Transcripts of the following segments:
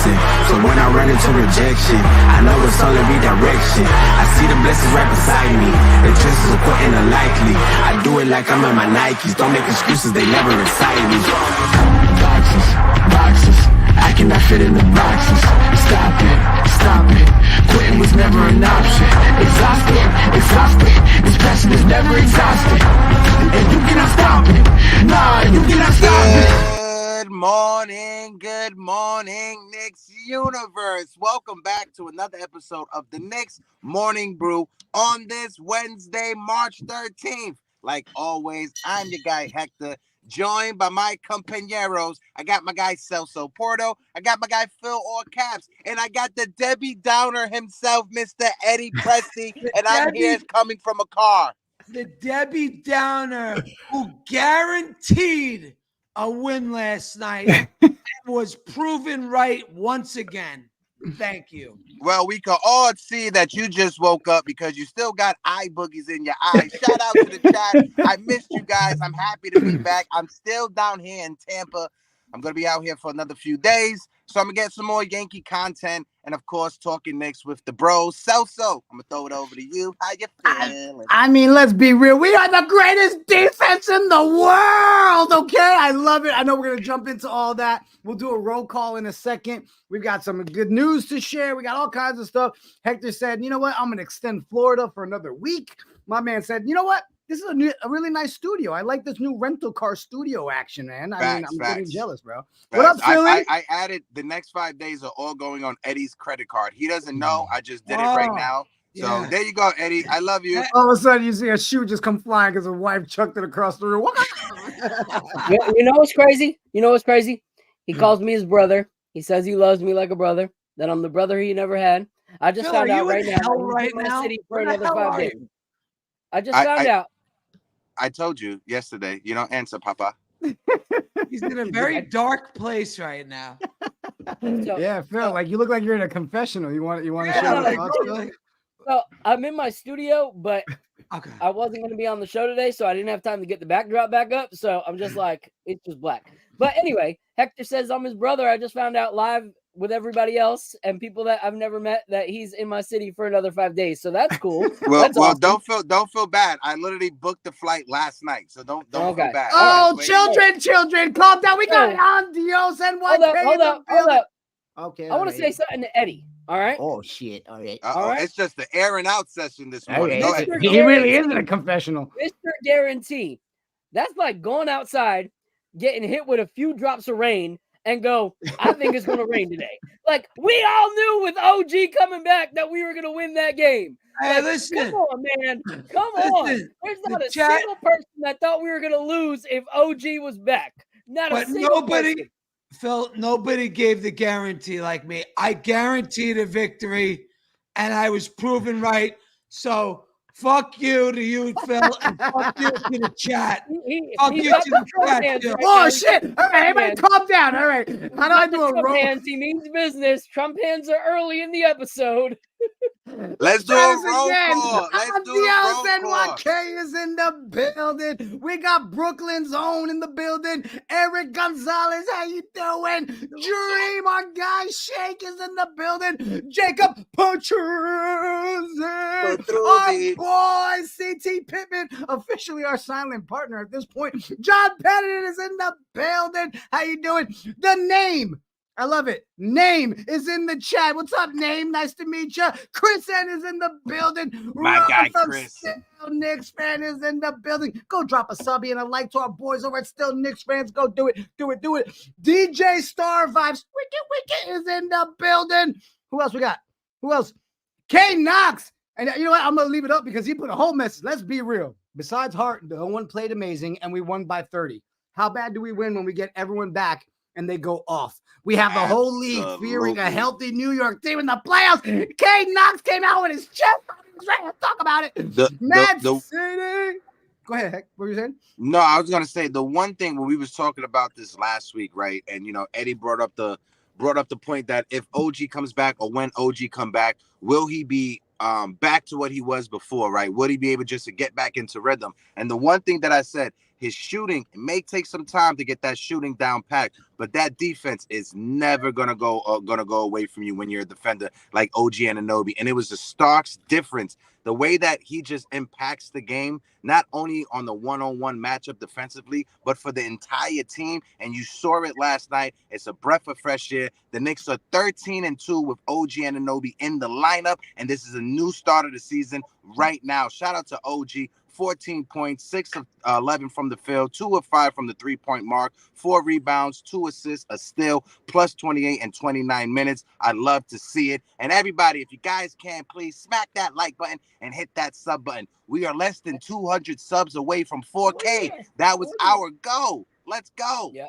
blessing. So when I run into rejection, I know it's only redirection. I see the blessings right beside me. The chances of quitting are likely. I do it like I'm in my Nikes. Don't make excuses, they never excite me. Boxes, boxes, I cannot fit in the boxes. Stop it, stop it. Quitting was never an option. Exhausted, exhausted. This passion is never exhausted. And you cannot stop it. Nah, you cannot stop it. Good morning, Knicks universe. Welcome back to another episode of the Knicks Morning Brew on this Wednesday, March 13th. Like always, I'm your guy, Hector, joined by my compañeros. I got my guy, Celso Porto. I got my guy, Phil All Caps. And I got the Debbie Downer himself, Mr. Eddie Presti. And I'm here coming from a car. The Debbie Downer who guaranteed a win last night and was proven right once again. Thank you. Well, we can all see that you just woke up because you still got eye boogies in your eyes. Shout out to the chat. I missed you guys. I'm happy to be back. I'm still down here in Tampa. I'm going to be out here for another few days. So I'm going to get some more Yankee content. And, of course, talking Knicks with the bros. Celso, I'm going to throw it over to you. How you feeling? I mean, let's be real. We are the greatest defense in the world, okay? I love it. I know we're going to jump into all that. We'll do a roll call in a second. We've got some good news to share. We got all kinds of stuff. Hector said, you know what? I'm going to extend Florida for another week. My man said, you know what? This is a really nice studio. I like this new rental car studio action, man. I'm getting jealous, bro. What up, Philly? I added the next 5 days are all going on Eddie's credit card. He doesn't know. I just did it right now. So there you go, Eddie. I love you. All of a sudden, you see a shoe just come flying because a wife chucked it across the room. You know what's crazy? He calls me his brother. He says he loves me like a brother. That I'm the brother he never had. I just found out right now. Right now, city for another 5 days. I just found out. I told you yesterday. You don't answer, Papa. He's in a very dark place right now. Yeah, Phil, like you look like you're in a confessional. You want to share the thoughts, Phil? So I'm in my studio, but okay. I wasn't going to be on the show today, so I didn't have time to get the backdrop back up. So I'm just like, it's just black. But anyway, Hector says I'm his brother. I just found out live with everybody else and people that I've never met that he's in my city for another 5 days. So that's cool. Well, awesome. don't feel bad. I literally booked the flight last night, so don't feel bad. Oh, children, calm down. We got on Dios and one. Hold up. Okay. I want to say something to Eddie. All right. Oh shit. All right. All right. It's just the airing out session this morning. Right. He really isn't a confessional. Mr. Guarantee. That's like going outside, getting hit with a few drops of rain, and go, I think it's going to rain today. Like, we all knew with OG coming back that we were going to win that game. Hey, like, listen. Come on, man. Come on. There's not a single person that thought we were going to lose if OG was back. Not a single person. Phil, nobody gave the guarantee like me. I guaranteed a victory, and I was proven right. So, fuck you to you, Phil, and fuck you to the chat. Fuck you to the chat, Phil. Oh, shit. All right, everybody calm down. All right. How do I do a roll? Hands, he means business. Trump hands are early in the episode. Let's do a roll call. NYK is in the building. We got Brooklyn's own in the building. Eric Gonzalez, how you doing? Dream, our guy Shake is in the building. Jacob Patruzzi, our boy CT Pittman, officially our silent partner at this point. John Pettit is in the building. How you doing? The name. I love it. Name is in the chat. What's up, Name? Nice to meet you. Chris N is in the building. My guy, Chris. Still Knicks fan is in the building. Go drop a subby and a like to our boys over at Still Knicks fans. Go do it. DJ Star Vibes. Wicked is in the building. Who else we got? Who else? K Knox. And you know what? I'm going to leave it up because he put a whole message. Let's be real. Besides Hart, no one played amazing, and we won by 30. How bad do we win when we get everyone back and they go off? We have the whole league fearing a healthy New York team in the playoffs. K Knox came out with his chest. He was ready to talk about it. Mad City. Go ahead, Heck. What were you saying? No, I was gonna say the one thing when we was talking about this last week, right? And Eddie brought up the point that if OG comes back or when OG come back, will he be back to what he was before, right? Would he be able just to get back into rhythm? And the one thing that I said, His shooting, it may take some time to get that shooting down pat, but that defense is never gonna go away from you when you're a defender like OG Anunoby. And it was a stark difference. The way that he just impacts the game, not only on the one-on-one matchup defensively, but for the entire team. And you saw it last night. It's a breath of fresh air. The Knicks are 13-2 with OG Anunoby in the lineup, and this is a new start of the season right now. Shout out to OG. 14 points, 6 of 11 from the field, 2 of 5 from the three-point mark, 4 rebounds, 2 assists, a steal, plus 28 and 29 minutes. I love to see it. And everybody, if you guys can, please smack that like button and hit that sub button. We are less than 200 subs away from 4K. That was our goal. Let's go. Yeah.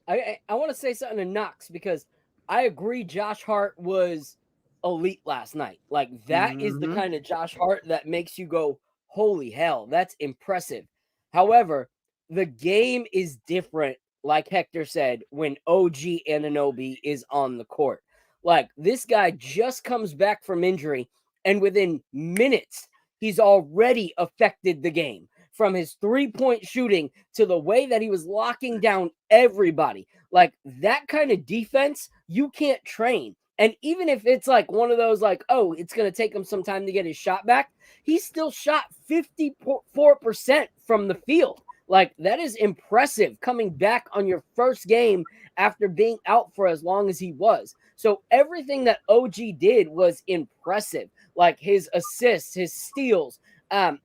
I want to say something to Knox because I agree Josh Hart was elite last night. Like, that is the kind of Josh Hart that makes you go, holy hell, that's impressive. However, the game is different, like Hector said, when OG Anunoby is on the court. Like, this guy just comes back from injury, and within minutes, he's already affected the game. From his three-point shooting to the way that he was locking down everybody. Like, that kind of defense, you can't train. And even if it's like one of those, like, oh, it's going to take him some time to get his shot back, he still shot 54% from the field. Like, that is impressive coming back on your first game after being out for as long as he was. So everything that OG did was impressive. Like, his assists, his steals,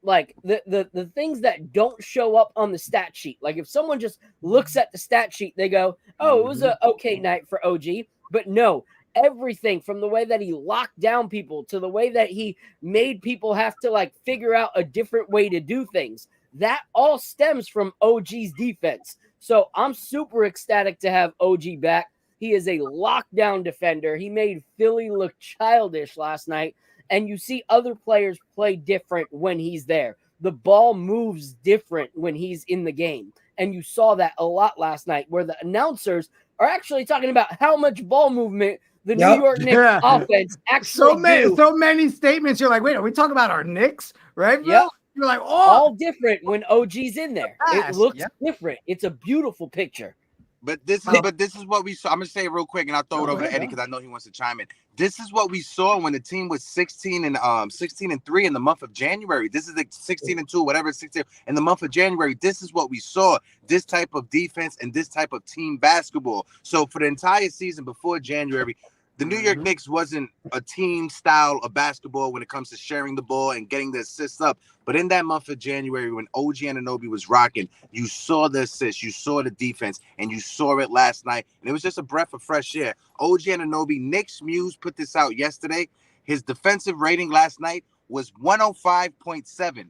like the things that don't show up on the stat sheet. Like, if someone just looks at the stat sheet, they go, oh, it was an okay night for OG. But no, everything from the way that he locked down people to the way that he made people have to, like, figure out a different way to do things. That all stems from OG's defense. So I'm super ecstatic to have OG back. He is a lockdown defender. He made Philly look childish last night. And you see other players play different when he's there. The ball moves different when he's in the game. And you saw that a lot last night where the announcers are actually talking about how much ball movement the New York Knicks offense actually so many statements. You're like, wait, are we talking about our Knicks? Right, Bill? Yep. You're like, oh. All different when OG's in there. It looks different. It's a beautiful picture. But this is what we saw. I'm gonna say it real quick, and I'll throw it over to Eddie because I know he wants to chime in. This is what we saw when the team was 16-3 in the month of January. This is like 16-2, whatever, 16 in the month of January. This is what we saw. This type of defense and this type of team basketball. So for the entire season before January, the New York Knicks wasn't a team style of basketball when it comes to sharing the ball and getting the assists up. But in that month of January, when OG Anunoby was rocking, you saw the assists, you saw the defense, and you saw it last night. And it was just a breath of fresh air. OG Anunoby, Knicks Muse put this out yesterday. His defensive rating last night was 105.7.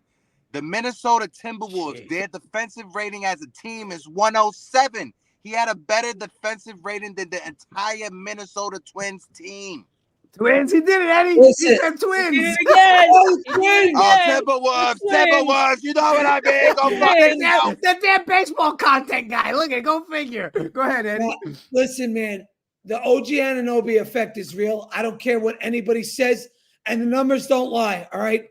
The Minnesota Timberwolves, their defensive rating as a team is 107. He had a better defensive rating than the entire Minnesota Twins team. Twins, he did it, Eddie. Listen, he said twins. He did it again. Timberwolves. You know what I mean? Go fucking the damn baseball content guy. Look at it. Go figure. Go ahead, Eddie. Listen, man, the OG Anunoby effect is real. I don't care what anybody says, and the numbers don't lie, all right?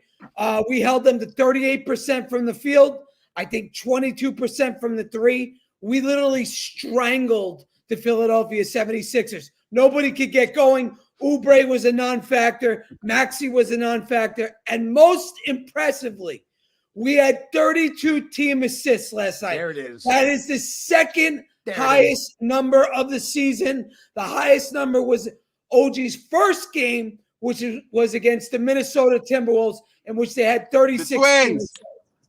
We held them to 38% from the field. I think 22% from the three. We literally strangled the Philadelphia 76ers. Nobody could get going. Oubre was a non-factor. Maxey was a non-factor. And most impressively, we had 32 team assists last night. There it is. That is the second highest number of the season. The highest number was OG's first game, which was against the Minnesota Timberwolves, in which they had 36 team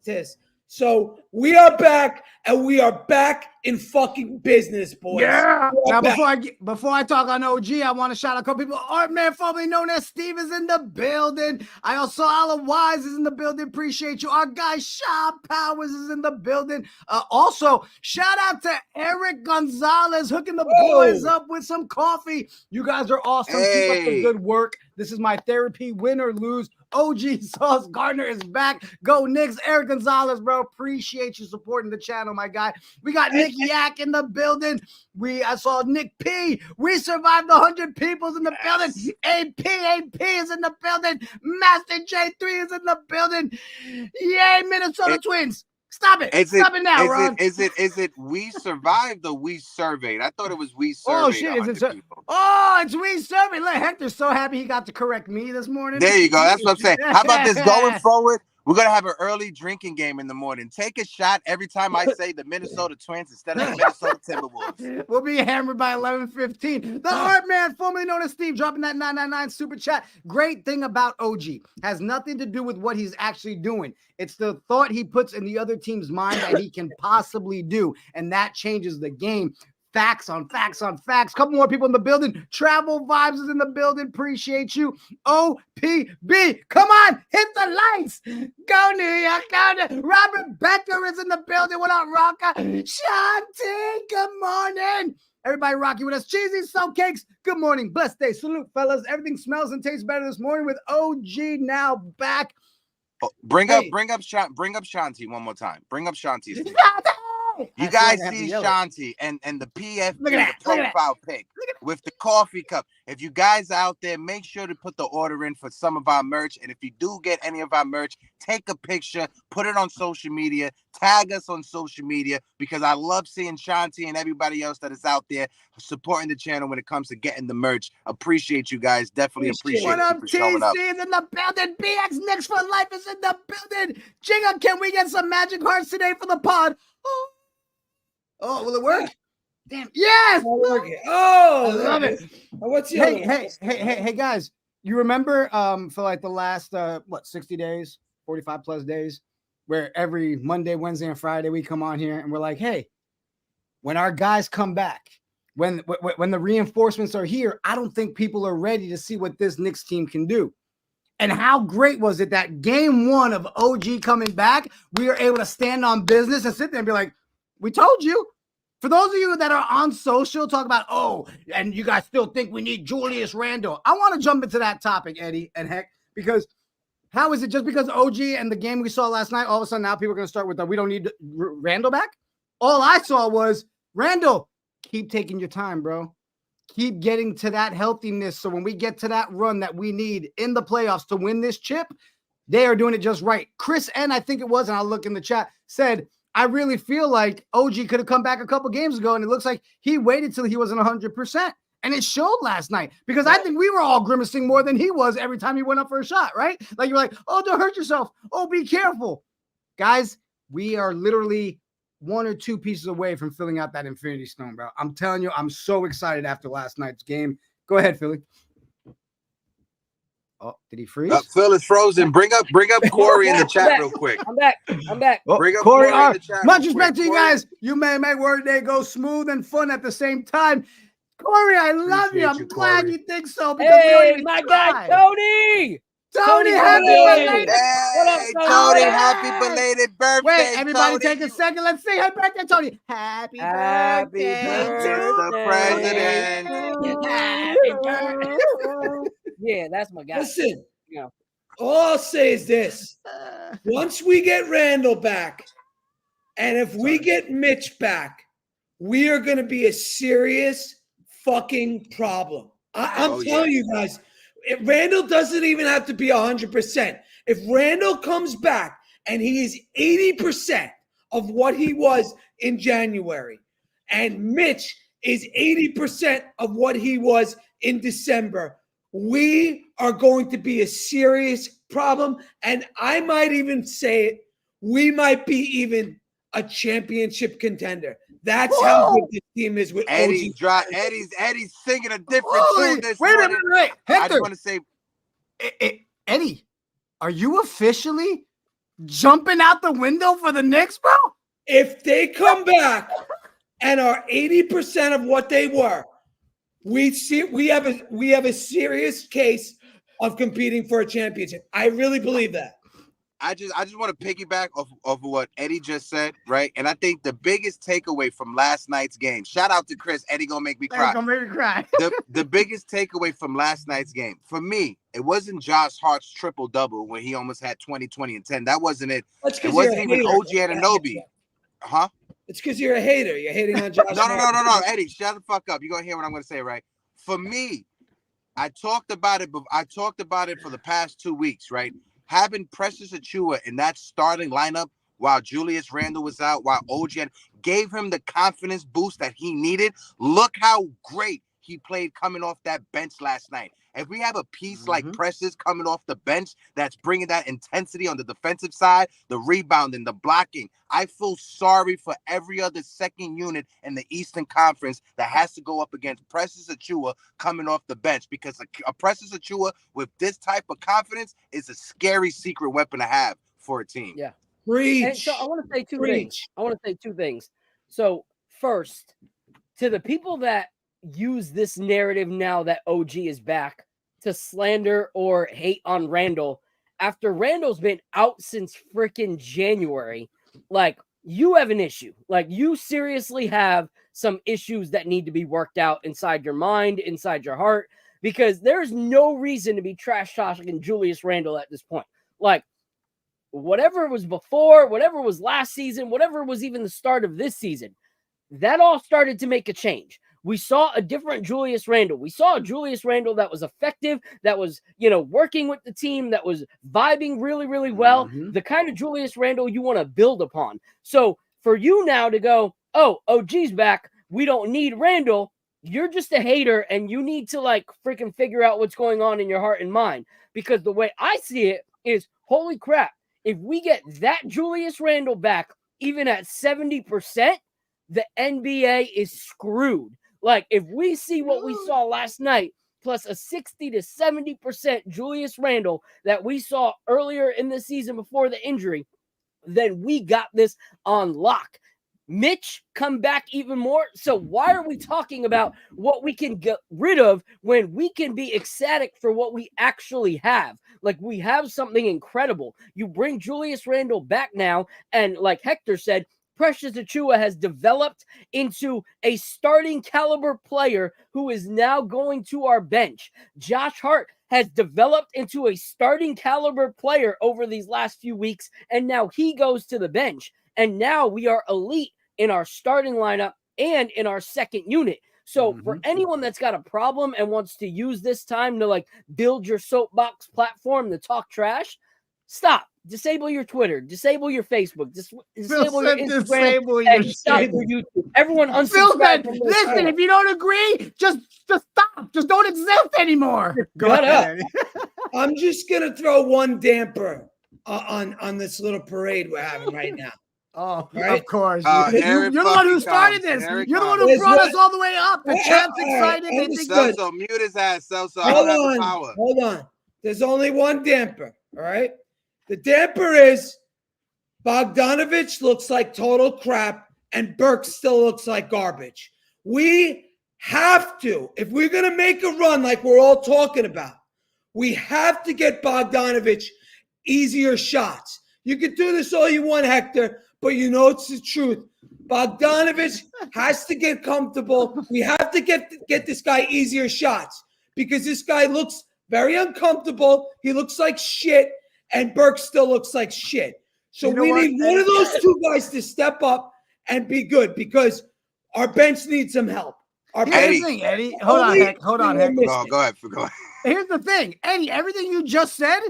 assists. So we are back, and we are back in fucking business, boys. Yeah. Now, before I talk on OG, I want to shout out a couple people. Artman, formerly known as Steve, is in the building. I also, Alan Wise is in the building. Appreciate you. Our guy, Shaw Powers, is in the building. Also, shout out to Eric Gonzalez hooking the boys up with some coffee. You guys are awesome. Keep up the good work. This is my therapy, win or lose. OG Sauce Gardner is back. Go Knicks. Eric Gonzalez, bro. Appreciate you supporting the channel, my guy. We got Nick Yak in the building. I saw Nick P. We survived 100 people's in the building. AP is in the building. Master J3 is in the building. Yay, Minnesota Twins. Stop it. Stop it now, Ron. Is it we survived or we surveyed? I thought it was we surveyed. Oh, shit. People. Oh, it's we surveyed. Look, Hector's so happy he got to correct me this morning. There you go. That's what I'm saying. How about this going forward? We're going to have an early drinking game in the morning. Take a shot every time I say the Minnesota Twins instead of the Minnesota Timberwolves. We'll be hammered by 11:15. The Hart Man, formerly known as Steve, dropping that 999 super chat. Great thing about OG. Has nothing to do with what he's actually doing. It's the thought he puts in the other team's mind that he can possibly do, and that changes the game. Facts on facts on facts. Couple more people in the building. Travel Vibes is in the building. Appreciate you. OPB. Come on. Hit the lights. Go New York. Go Robert Becker is in the building. What up, Rocka? Shanti. Good morning. Everybody rocking with us. Cheesy Soap Cakes. Good morning. Blessed day. Salute, fellas. Everything smells and tastes better this morning with OG now back. Oh, bring up Shanti one more time. Bring up Shanti. You guys see Shanti and the PF the profile pic with the coffee cup. If you guys out there, make sure to put the order in for some of our merch. And if you do get any of our merch, take a picture, put it on social media, tag us on social media, because I love seeing Shanti and everybody else that is out there supporting the channel when it comes to getting the merch. Appreciate you guys. Definitely appreciate what you up, for showing up. TC is in the building. BX Knicks for life is in the building. Jigga, can we get some magic hearts today for the pod? Oh, will it work? Damn. Yes. Oh, I love it. What's the Hey, guys. You remember for like the last 60 days, 45 plus days, where every Monday, Wednesday, and Friday we come on here and we're like, hey, when our guys come back, when the reinforcements are here, I don't think people are ready to see what this Knicks team can do. And how great was it that game one of OG coming back, we were able to stand on business and sit there and be like, we told you. For those of you that are on social, talk about, and you guys still think we need Julius Randle. I want to jump into that topic, Eddie and Heck, because how is it just because OG and the game we saw last night, all of a sudden now people are going to start with we don't need Randle back? All I saw was, Randle, keep taking your time, bro. Keep getting to that healthiness. So when we get to that run that we need in the playoffs to win this chip, they are doing it just right. Chris N, I think it was, and I'll look in the chat, said, I really feel like OG could have come back a couple games ago, and it looks like he waited till he wasn't 100%. And it showed last night, because I think we were all grimacing more than he was every time he went up for a shot, right? Like, you're like, oh, don't hurt yourself. Oh, be careful. Guys, we are literally 1 or 2 pieces away from filling out that Infinity Stone, bro. I'm telling you, I'm so excited after last night's game. Go ahead, Philly. Oh, did he freeze? Phil is frozen. Bring up Corey in the chat real quick. I'm back. Bring up Corey in the chat. Much respect to you guys. You may make work day go smooth and fun at the same time. Corey, I love you. I'm glad you think so. Because hey, my guy, Tony. Tony, happy belated. What up, Tony? Happy belated birthday. Wait, everybody Tony. take a second. Let's sing happy birthday, Tony. Happy birthday to the president. Happy birthday. Yeah, that's my guy. Listen, all I'll say is this. Once we get Randle back, and if we get Mitch back, we are going to be a serious fucking problem. I'm telling you guys, Randle doesn't even have to be 100%. If Randle comes back and he is 80% of what he was in January, and Mitch is 80% of what he was in December, we are going to be a serious problem. And I might even say it, we might be even a championship contender. That's how good this team is with Eddie. Eddie's singing a different tune this morning. Wait. Hector, I just want to say, Eddie, are you officially jumping out the window for the Knicks, bro? If they come back and are 80% of what they were, we have a serious case of competing for a championship. I really believe that. I just want to piggyback off of what Eddie just said, right? And I think the biggest takeaway from last night's game, shout out to Chris, Eddie gonna make me cry. The biggest takeaway from last night's game, for me, it wasn't Josh Hart's triple-double when he almost had 20, 20, and 10. That wasn't it. It wasn't even OG Anunoby. Huh? It's because you're a hater. You're hating on Josh. No. Eddie, shut the fuck up. You're going to hear what I'm going to say, right? For me, I talked about it for the past 2 weeks, right? Having Precious Achiuwa in that starting lineup while Julius Randle was out, while OG gave him the confidence boost that he needed. Look how great he played coming off that bench last night. If we have a piece like Precious coming off the bench that's bringing that intensity on the defensive side, the rebounding, the blocking, I feel sorry for every other second unit in the Eastern Conference that has to go up against Precious Achiuwa coming off the bench, because a Precious Achiuwa with this type of confidence is a scary secret weapon to have for a team. Yeah. Preach. And so I want to say two things. So first, to the people that use this narrative now that OG is back to slander or hate on Randle after Randle's been out since freaking January, like, you have an issue. Like, you seriously have some issues that need to be worked out inside your mind, inside your heart, because there's no reason to be trash talking Julius Randle at this point. Like, whatever was before, whatever was last season, whatever was even the start of this season, that all started to make a change. We saw a different Julius Randle. We saw a Julius Randle that was effective, that was, working with the team, that was vibing really, really well. The kind of Julius Randle you want to build upon. So for you now to go, oh, OG's back, we don't need Randle, you're just a hater, and you need to freaking figure out what's going on in your heart and mind. Because the way I see it is, holy crap, if we get that Julius Randle back, even at 70%, the NBA is screwed. Like, if we see what we saw last night, plus a 60 to 70% Julius Randle that we saw earlier in the season before the injury, then we got this on lock. Mitch come back even more. So why are we talking about what we can get rid of when we can be ecstatic for what we actually have? Like, we have something incredible. You bring Julius Randle back now, and like Hector said, Precious Achiuwa has developed into a starting caliber player who is now going to our bench. Josh Hart has developed into a starting caliber player over these last few weeks, and now he goes to the bench. And now we are elite in our starting lineup and in our second unit. So for anyone that's got a problem and wants to use this time to build your soapbox platform to talk trash, stop. Disable your Twitter. Disable your Facebook. Disable your Instagram. And stop your YouTube. Everyone unsubscribe. Listen, if you don't agree, just stop. Just don't exist anymore. Go ahead. I'm just gonna throw one damper on this little parade we're having right now. Oh, right? Of course. You're the one who started this. You're the one who brought us all the way up. The champ's excited. They think Celso, mute his ass. Celso, I don't have the power. Hold on. There's only one damper, all right? The damper is Bogdanovich looks like total crap and Burke still looks like garbage. We have to, if we're going to make a run like we're all talking about, we have to get Bogdanovich easier shots. You can do this all you want, Hector, but it's the truth. Bogdanovich has to get comfortable. We have to get this guy easier shots because this guy looks very uncomfortable. He looks like shit, and Burke still looks like shit. So we need one of those two guys to step up and be good because our bench needs some help. Here's the thing, Eddie. Hold on, Heck. Go ahead. Here's the thing, Eddie. Everything you just said,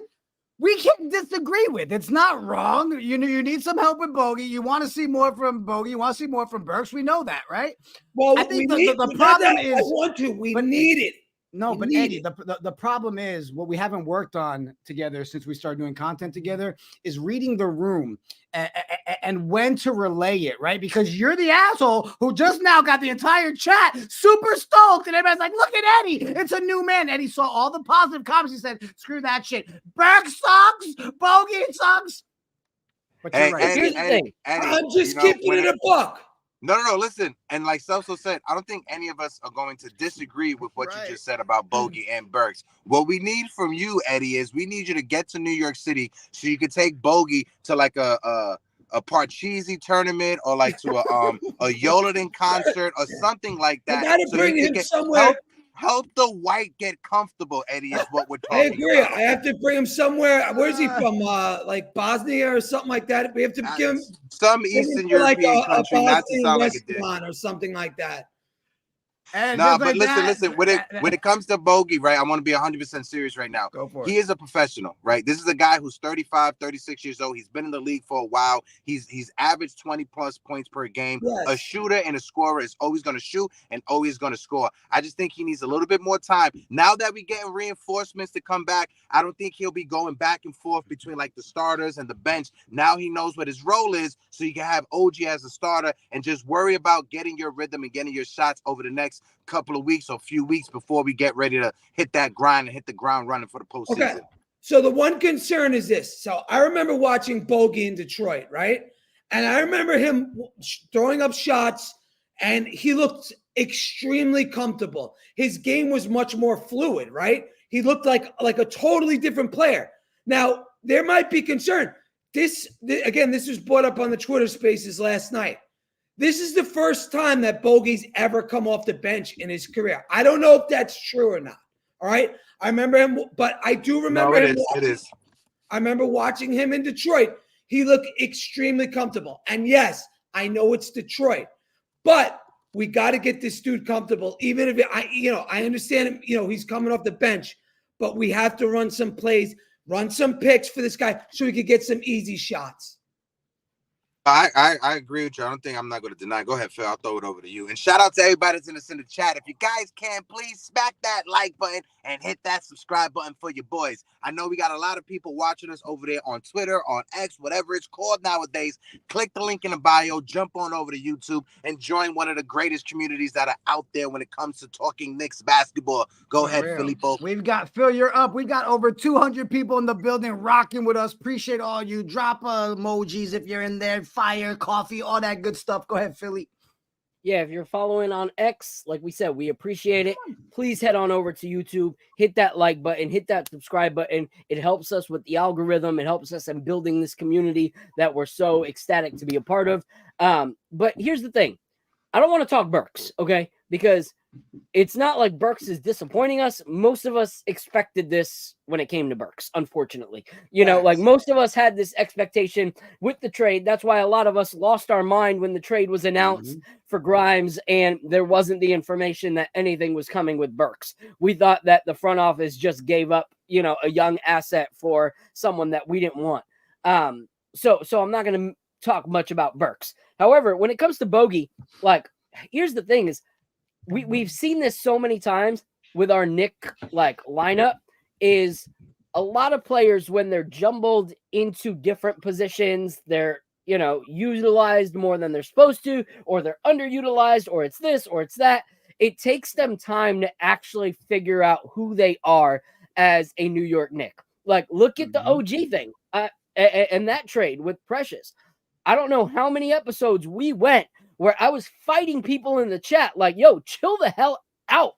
we can't disagree with. It's not wrong. You need some help with Bogey. You want to see more from Bogey. You want to see more from Burks. We know that, right? Well, I think the problem is we need it. No, but Eddie, the problem is what we haven't worked on together since we started doing content together is reading the room and when to relay it, right? Because you're the asshole who just now got the entire chat super stoked, and everybody's like, look at Eddie. It's a new man. Eddie saw all the positive comments. He said, screw that shit. Burke sucks. Bogey sucks. But you're right. Here's the thing. I'm just keeping it a buck. No. Listen, and like Celso said, I don't think any of us are going to disagree with what you just said about Bogey and Burks. What we need from you, Eddie, is we need you to get to New York City so you can take Bogey to a Parcheesi tournament or to a Yoladin concert or something like that. I gotta so bring him somewhere. Help the white get comfortable, Eddie, is what we're talking I agree. about. I have to bring him somewhere. Where's he from? Bosnia or something like that. We have to give him some Eastern European country, not to sound like a dick. Or something like that. And Nah, just but like listen. When it comes to Bogey, right? I want to be 100% serious right now. Go for He is a professional, right? This is a guy who's 35, 36 years old. He's been in the league for a while. He's averaged 20 plus points per game. Yes. A shooter and a scorer is always going to shoot and always going to score. I just think he needs a little bit more time. Now that we're getting reinforcements to come back, I don't think he'll be going back and forth between like the starters and the bench. Now he knows what his role is, so you can have OG as a starter and just worry about getting your rhythm and getting your shots over the next couple of weeks or few weeks before we get ready to hit that grind and hit the ground running for the postseason. Okay. So the one concern is this. So I remember watching Bogey in Detroit, right? And I remember him throwing up shots, and he looked extremely comfortable. His game was much more fluid, right? He looked like a totally different player. Now, there might be concern. This was brought up on the Twitter Spaces last night. This is the first time that Bogey's ever come off the bench in his career. I don't know if that's true or not. All right. I remember him, but I do remember him. It is. I remember watching him in Detroit. He looked extremely comfortable. And yes, I know it's Detroit, but we got to get this dude comfortable. Even if I understand him, he's coming off the bench, but we have to run some plays, run some picks for this guy so he could get some easy shots. I agree with you. I'm not going to deny. Go ahead, Phil. I'll throw it over to you. And shout out to everybody that's in the chat. If you guys can, please smack that like button and hit that subscribe button for your boys. I know we got a lot of people watching us over there on Twitter, on X, whatever it's called nowadays. Click the link in the bio, jump on over to YouTube, and join one of the greatest communities that are out there when it comes to talking Knicks basketball. Go ahead, Filippo. We've got Phil, you're up. We've got over 200 people in the building rocking with us. Appreciate all you. Drop emojis if you're in there. Fire, coffee, all that good stuff. Go ahead, Philly. Yeah, if you're following on X, like we said, we appreciate it. Please head on over to YouTube, hit that like button, hit that subscribe button. It helps us with the algorithm. It helps us in building this community that we're so ecstatic to be a part of. But here's the thing. I don't want to talk Burks, okay? Because it's not like Burks is disappointing us. Most of us expected this when it came to Burks, unfortunately. Like most of us had this expectation with the trade. That's why a lot of us lost our mind when the trade was announced for Grimes and there wasn't the information that anything was coming with Burks. We thought that the front office just gave up, a young asset for someone that we didn't want. So I'm not going to talk much about Burks. However, when it comes to Bogey, here's the thing is, we've seen this so many times with our Nick lineup is a lot of players when they're jumbled into different positions, they're utilized more than they're supposed to, or they're underutilized, or it's this or it's that. It takes them time to actually figure out who they are as a New York Knick. Look at the OG thing and that trade with Precious. I don't know how many episodes we went where I was fighting people in the chat yo, chill the hell out.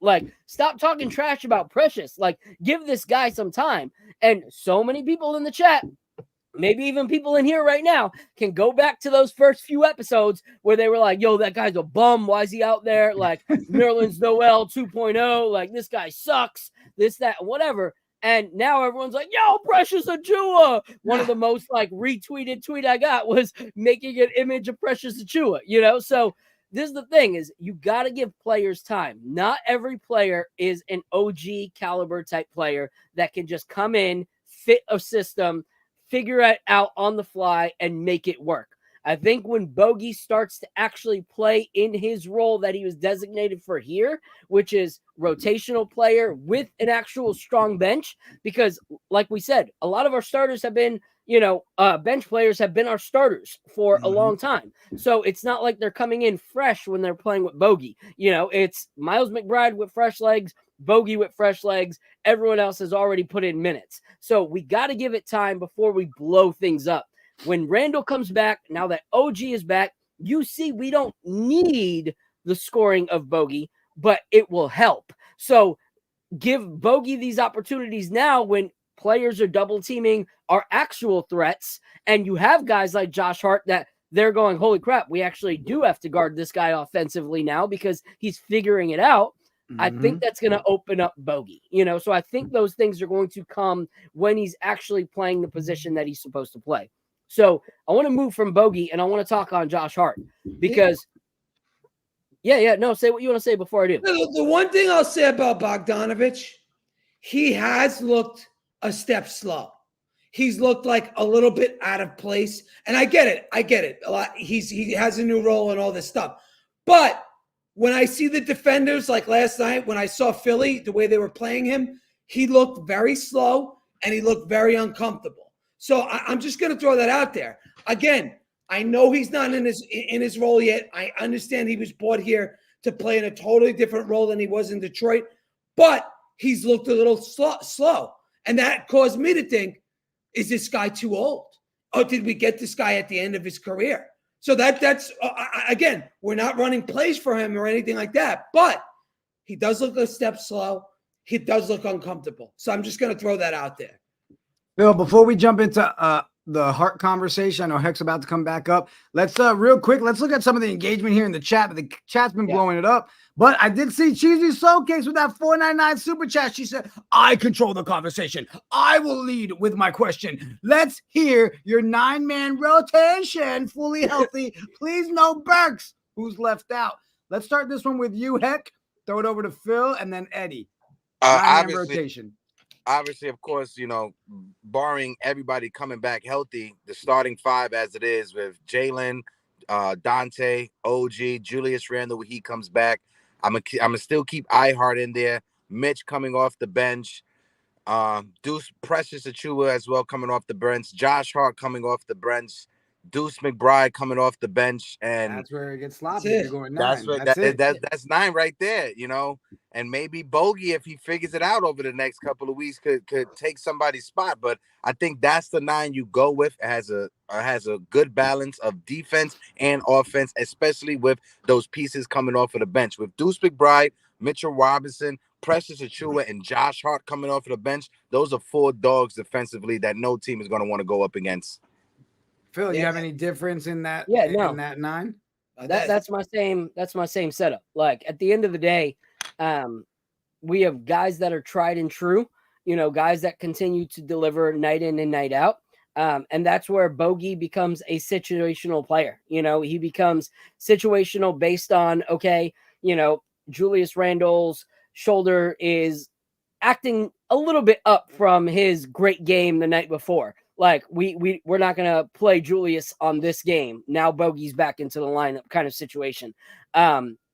Stop talking trash about Precious. Give this guy some time. And so many people in the chat, maybe even people in here right now, can go back to those first few episodes where they were yo, that guy's a bum. Why is he out there? Nerlens Noel 2.0. This guy sucks. This, that, whatever. And now everyone's yo, Precious Achiuwa. One of the most retweeted tweet I got was making an image of Precious Achiuwa, So this is the thing is you got to give players time. Not every player is an OG caliber type player that can just come in, fit a system, figure it out on the fly and make it work. I think when Bogey starts to actually play in his role that he was designated for here, which is rotational player with an actual strong bench, because like we said, a lot of our starters have been, bench players have been our starters for a long time. So it's not like they're coming in fresh when they're playing with Bogey. It's Miles McBride with fresh legs, Bogey with fresh legs. Everyone else has already put in minutes. So we got to give it time before we blow things up. When Randle comes back, now that OG is back, you see we don't need the scoring of Bogey, but it will help. So give Bogey these opportunities now when players are double teaming our actual threats, and you have guys like Josh Hart that they're going, holy crap, we actually do have to guard this guy offensively now because he's figuring it out. I think that's going to open up Bogey, so I think those things are going to come when he's actually playing the position that he's supposed to play. So I want to move from Bogey and I want to talk on Josh Hart because Yeah. No, say what you want to say before I do. The one thing I'll say about Bogdanovich, he has looked a step slow. He's looked like a little bit out of place. And I get it. A lot. He has a new role and all this stuff. But when I see the defenders, like last night, when I saw Philly, the way they were playing him, he looked very slow and he looked very uncomfortable. So I'm just going to throw that out there. Again, I know he's not in his role yet. I understand he was brought here to play in a totally different role than he was in Detroit, but he's looked a little slow. And that caused me to think, is this guy too old? Or did we get this guy at the end of his career? So that's again, we're not running plays for him or anything like that, but he does look a step slow. He does look uncomfortable. So I'm just going to throw that out there. Bill, before we jump into the Hart conversation, I know Heck's about to come back up. Let's real quick, let's look at some of the engagement here in the chat. But the chat's been blowing it up. But I did see Cheesy Showcase with that 499 super chat. She said, I control the conversation. I will lead with my question. Let's hear your 9-man rotation, fully healthy. Please no Burks. Who's left out? Let's start this one with you, Heck. Throw it over to Phil and then Eddie. 9-man rotation. Obviously, of course, barring everybody coming back healthy, the starting 5 as it is with Jalen, Dante, OG, Julius Randle when he comes back. I'm gonna still keep Hart in there. Mitch coming off the bench. Deuce Precious Achua as well coming off the bench. Josh Hart coming off the bench. Deuce McBride coming off the bench, and that's where it gets sloppy. You're going 9. That's 9 right there, And maybe Bogey, if he figures it out over the next couple of weeks, could take somebody's spot. But I think that's the 9 you go with. It has a good balance of defense and offense, especially with those pieces coming off of the bench. With Deuce McBride, Mitchell Robinson, Precious Achua, and Josh Hart coming off of the bench, those are 4 dogs defensively that no team is going to want to go up against. Phil, you have any difference in that? Yeah, no. In that 9? That's my same setup. Like at the end of the day, we have guys that are tried and true, guys that continue to deliver night in and night out. And that's where Bogey becomes a situational player. He becomes situational based on, Julius Randle's shoulder is acting a little bit up from his great game the night before. Like we're not gonna play Julius on this game. Now Bogey's back into the lineup kind of situation.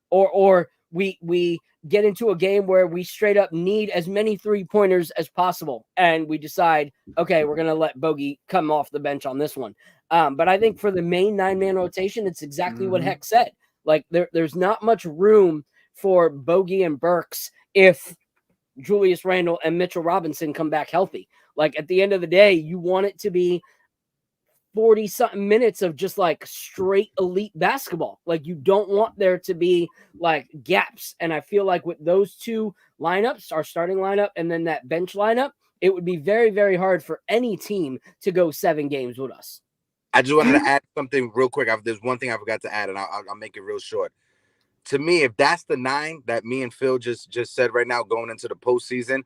Or we get into a game where we straight up need as many 3-pointers as possible, and we decide, okay, we're gonna let Bogey come off the bench on this one. But I think for the main 9-man rotation, it's exactly what Heck said. Like there's not much room for Bogey and Burks if Julius Randle and Mitchell Robinson come back healthy. Like at the end of the day, you want it to be 40-something minutes of just like straight elite basketball. Like you don't want there to be like gaps. And I feel like with those 2 lineups, our starting lineup and then that bench lineup, it would be very, very hard for any team to go 7 games with us. I just wanted to add something real quick. There's one thing I forgot to add, and I'll make it real short. To me, if that's the 9 that me and Phil just said right now going into the postseason,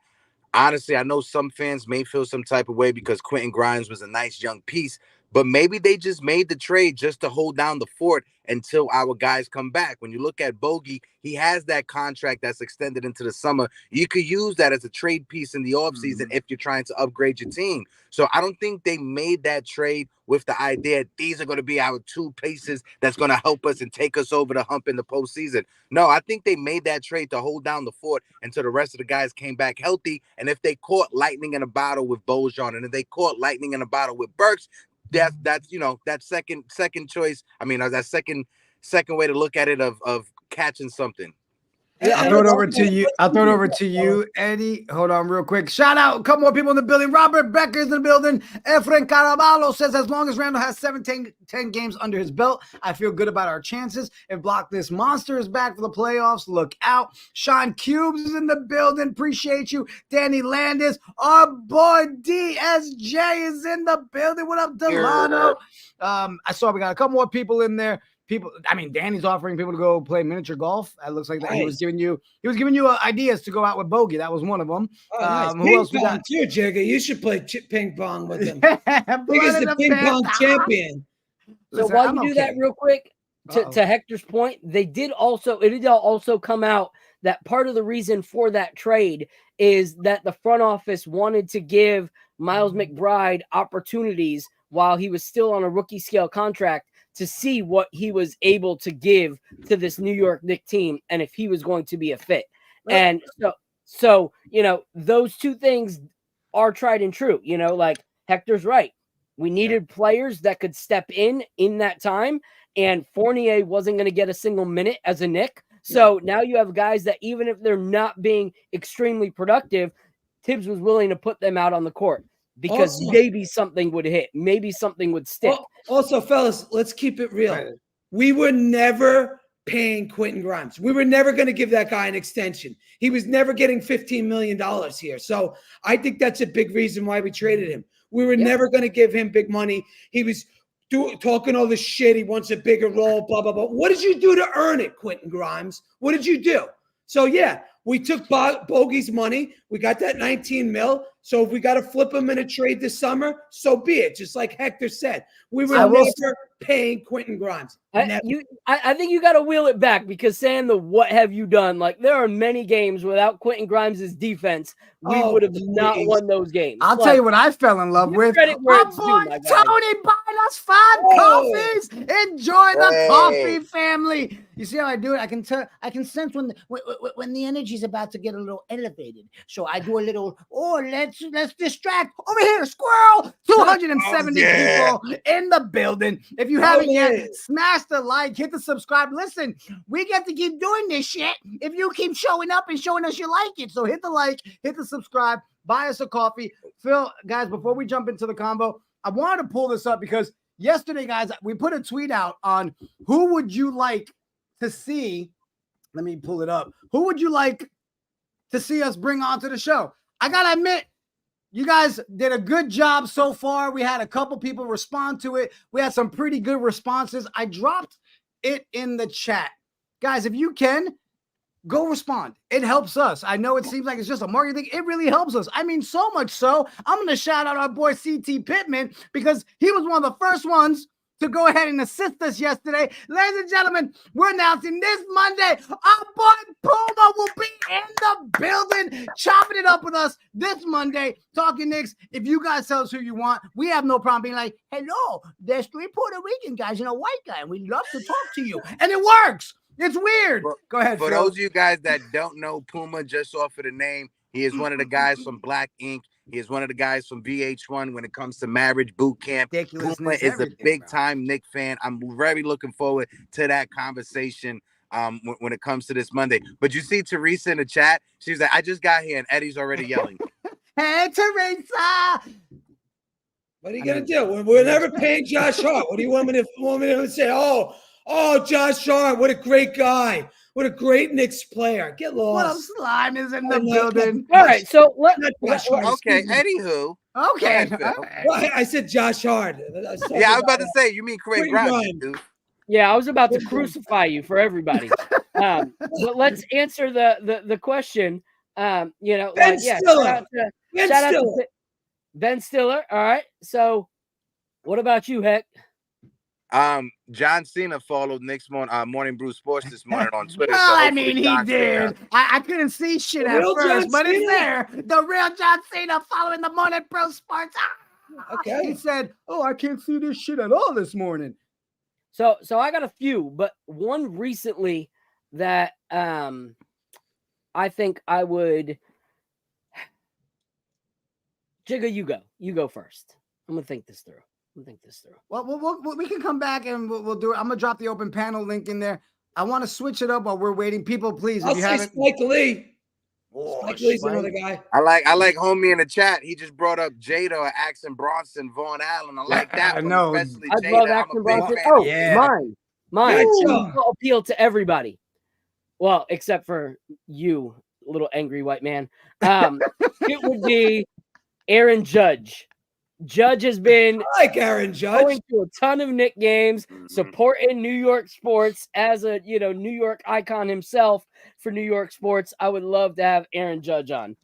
honestly, I know some fans may feel some type of way because Quentin Grimes was a nice young piece, but maybe they just made the trade just to hold down the fort until our guys come back. When you look at Bogey, he has that contract that's extended into the summer. You could use that as a trade piece in the offseason if you're trying to upgrade your team. So I don't think they made that trade with the idea these are going to be our 2 pieces that's going to help us and take us over the hump in the postseason. No, I think they made that trade to hold down the fort until the rest of the guys came back healthy. And if they caught lightning in a bottle with Bojan, and if they caught lightning in a bottle with Burks, that's that second choice. I mean, that second way to look at it of catching something. I'll throw it over to you. Eddie. Hold on real quick. Shout out a couple more people in the building. Robert Becker's in the building. Efren Caraballo says, as long as Randle has 10 games under his belt, I feel good about our chances. If Block This Monster is back for the playoffs, look out. Sean Cubes is in the building. Appreciate you. Danny Landis. Our boy DSJ is in the building. What up, Delano? I saw we got a couple more people in there. Danny's offering people to go play miniature golf. It looks like that. Nice. He was giving you ideas to go out with Bogey. That was one of them. Nice. Who else we got? Too, Jigga. You should play ping pong with him. He's the ping pong champion. So while you do that real quick, to Hector's point, it did also come out that part of the reason for that trade is that the front office wanted to give Miles McBride opportunities while he was still on a rookie scale contract to see what he was able to give to this New York Knicks team and if he was going to be a fit. And so, those two things are tried and true, like Hector's right. We needed players that could step in that time, and Fournier wasn't going to get a single minute as a Knick. So now you have guys that even if they're not being extremely productive, Tibs was willing to put them out on the court because maybe something would hit, maybe something would stick. Also, fellas, let's keep it real. Right. We were never paying Quentin Grimes. We were never going to give that guy an extension. He was never getting $15 million here. So I think that's a big reason why we traded him. We were never going to give him big money. He was talking all this shit. He wants a bigger role, blah, blah, blah. What did you do to earn it, Quentin Grimes? What did you do? So, we took Bogey's money. We got that 19 mil. So if we got to flip him in a trade this summer, so be it. Just like Hector said, we were never paying Quentin Grimes. I think you got to wheel it back because saying what have you done? Like there are many games without Quentin Grimes' defense, we would have not won those games. I'll tell you what I fell in love with. My boy Tony buying us 5 coffees. Enjoy the coffee, family. You see how I do it? I can sense when the energy's about to get a little elevated. So I do a little. Let's distract over here, squirrel. 270 people in the building. If you haven't yet, smash the like, hit the subscribe. Listen, we get to keep doing this shit if you keep showing up and showing us you like it. So hit the like, hit the subscribe, buy us a coffee. Phil, guys, before we jump into the combo, I wanted to pull this up because yesterday, guys, we put a tweet out on who would you like to see. Let me pull it up. Who would you like to see us bring onto the show? I got to admit, you guys did a good job so far. We had a couple people respond to it. We had some pretty good responses. I dropped it in the chat. Guys, if you can, go respond. It helps us. I know it seems like it's just a marketing thing. It really helps us. I mean, so much so, I'm going to shout out our boy CT Pittman because he was one of the first ones to go ahead and assist us yesterday. Ladies and gentlemen, we're announcing this Monday, our boy Puma will be in the building, chopping it up with us this Monday, talking Knicks. If you guys tell us who you want, we have no problem being like, hello, there's 3 Puerto Rican guys and a white guy, and we'd love to talk to you. And it works. It's weird. Go ahead, For Phil. those of you guys that don't know Puma, just off of the name, he is one of the guys from Black Ink. He is one of the guys from VH1 when it comes to Marriage Boot Camp. Puma is a big-time Knicks fan. I'm very looking forward to that conversation when it comes to this Monday. But you see Teresa in the chat. She's like, I just got here, and Eddie's already yelling. Hey, Teresa. What are you going to do? We're never paying Josh Hart. What do you want me to say? Oh, Josh Hart, what a great guy. What a great Knicks player. Get lost. What up, Slime is in the building. All right, so okay, anywho. Okay. Well, I said Josh Hart. I was about to say, you mean Craig Grimes, dude. Yeah, I was about to crucify you for everybody. But let's answer the question. Shout out to Ben Stiller. All right. So what about you, Heck? John Cena followed Knicks Morning Brew Sports this morning on Twitter. Well, I mean, he did. I couldn't see shit at first, but it's there. The real John Cena following the Morning Brew Sports. Okay. He said, I can't see this shit at all this morning. So I got a few, but one recently that I think I would. Jigga, you go first. I'm gonna think this through. Well, we can come back and we'll do it. I'm gonna drop the open panel link in there. I want to switch it up while we're waiting. People, please, if you haven't. Spike Lee. Spike Lee's another guy. I like homie in the chat. He just brought up Jada, Axon Bronson, Vaughn Allen. I like that. I know. Especially I love Axon Bronson. Oh, yeah. Mine. Appeal to everybody. Well, except for you, little angry white man. It would be Aaron Judge. Judge has been Aaron Judge going to a ton of Knicks games, supporting New York sports as a New York icon himself for New York sports. I would love to have Aaron Judge on.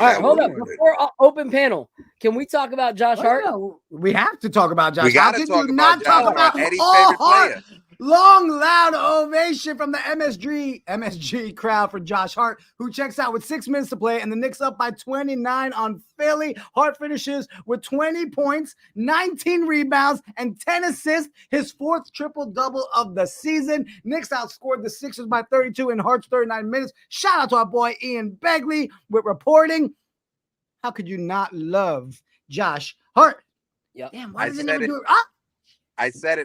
All right, hold we'll up. do it. Before open panel, can we talk about Josh Hart? We have to talk about Josh. We How gotta can talk you about not Josh talk Hart, about Eddie's all favorite Hart? player. Long, loud ovation from the MSG crowd for Josh Hart, who checks out with 6 minutes to play, and the Knicks up by 29 on Philly. Hart finishes with 20 points, 19 rebounds, and 10 assists, his fourth triple-double of the season. Knicks outscored the Sixers by 32 in Hart's 39 minutes. Shout out to our boy Ian Begley with reporting. How could you not love Josh Hart? Yep. Damn, why I does it said never it. do it? I said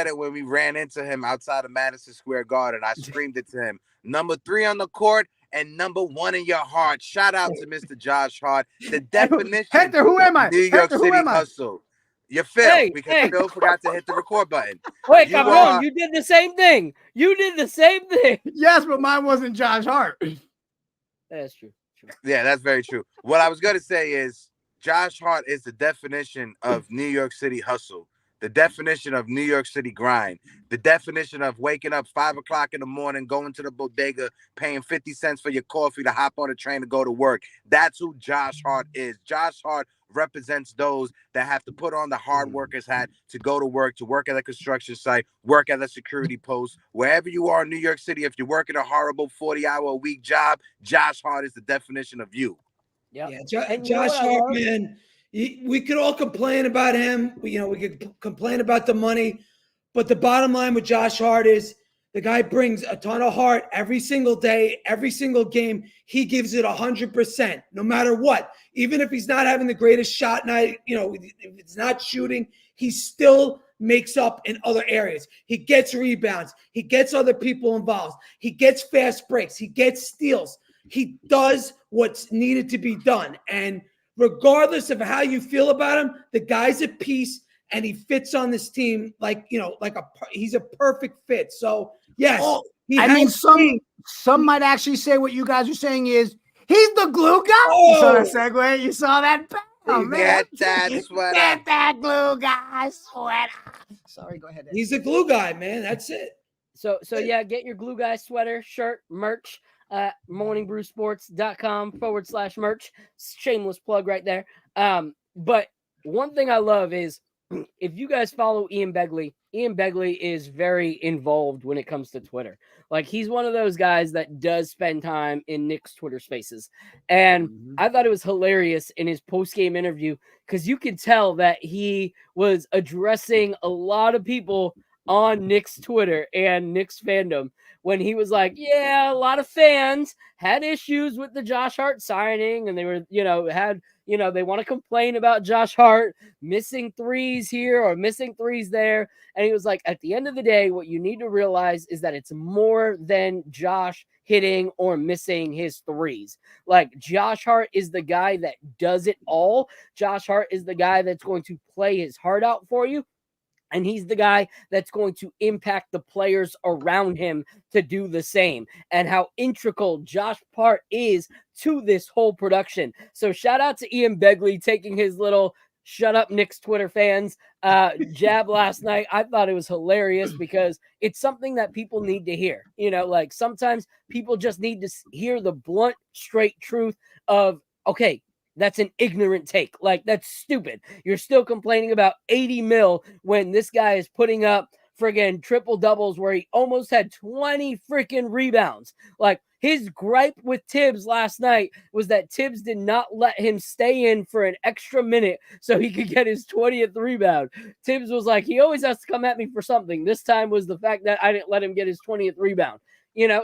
it when we ran into him outside of Madison Square Garden. I screamed it to him. Number 3 on the court and number 1 in your heart. Shout out to Mr. Josh Hart. The definition Hector, who am I? New York Hector, who City am I? hustle. You're Phil, Hey, because hey. Phil forgot to hit the record button. Wait, You cabron, are- you did the same thing. You did the same thing. Yes, but mine wasn't Josh Hart. That's true. Yeah, that's very true. What I was going to say is Josh Hart is the definition of New York City hustle, the definition of New York City grind, the definition of waking up 5 o'clock in the morning, going to the bodega, paying 50 cents for your coffee to hop on a train to go to work. That's who Josh Hart is. Josh Hart represents those that have to put on the hard workers hat to go to work at a construction site, work at a security post, wherever you are in New York City. If you're working a horrible 40-hour-a-week job, Josh Hart is the definition of you. Yep. Yeah, And you know Josh what I Hart, love? man. We could all complain about him. We could complain about the money, but the bottom line with Josh Hart is the guy brings a ton of heart every single day, every single game. He gives it 100%, no matter what. Even if he's not having the greatest shot night, if it's not shooting, he still makes up in other areas. He gets rebounds. He gets other people involved. He gets fast breaks. He gets steals. He does what's needed to be done. And regardless of how you feel about him, the guy's a piece and he fits on this team he's a perfect fit. So yes, some might actually say what you guys are saying is he's the glue guy. You saw that segue? You saw that? Oh, man. Get that sweater. Get that glue guy sweater. Sorry, go ahead. He's a glue guy, man. That's it. So yeah, get your glue guy sweater, shirt, merch at morningbrewsports.com/merch. Shameless plug right there. But one thing I love is if you guys follow Ian Begley is very involved when it comes to Twitter. Like he's one of those guys that does spend time in Knicks Twitter spaces. And I thought it was hilarious in his post-game interview because you could tell that he was addressing a lot of people on Knicks Twitter and Knicks fandom when he was like, yeah, a lot of fans had issues with the Josh Hart signing and they were, they want to complain about Josh Hart missing threes here or missing threes there. And he was like, at the end of the day, what you need to realize is that it's more than Josh hitting or missing his threes. Like Josh Hart is the guy that does it all. Josh Hart is the guy that's going to play his heart out for you. And he's the guy that's going to impact the players around him to do the same. And how integral Josh Hart is to this whole production. So shout out to Ian Begley taking his little shut up Knicks Twitter fans jab last night. I thought it was hilarious because it's something that people need to hear. Like sometimes people just need to hear the blunt, straight truth of, okay, that's an ignorant take. Like, that's stupid. You're still complaining about 80 mil when this guy is putting up friggin' triple doubles where he almost had 20 freaking rebounds. Like, his gripe with Tibs last night was that Tibs did not let him stay in for an extra minute so he could get his 20th rebound. Tibs was like, he always has to come at me for something. This time was the fact that I didn't let him get his 20th rebound.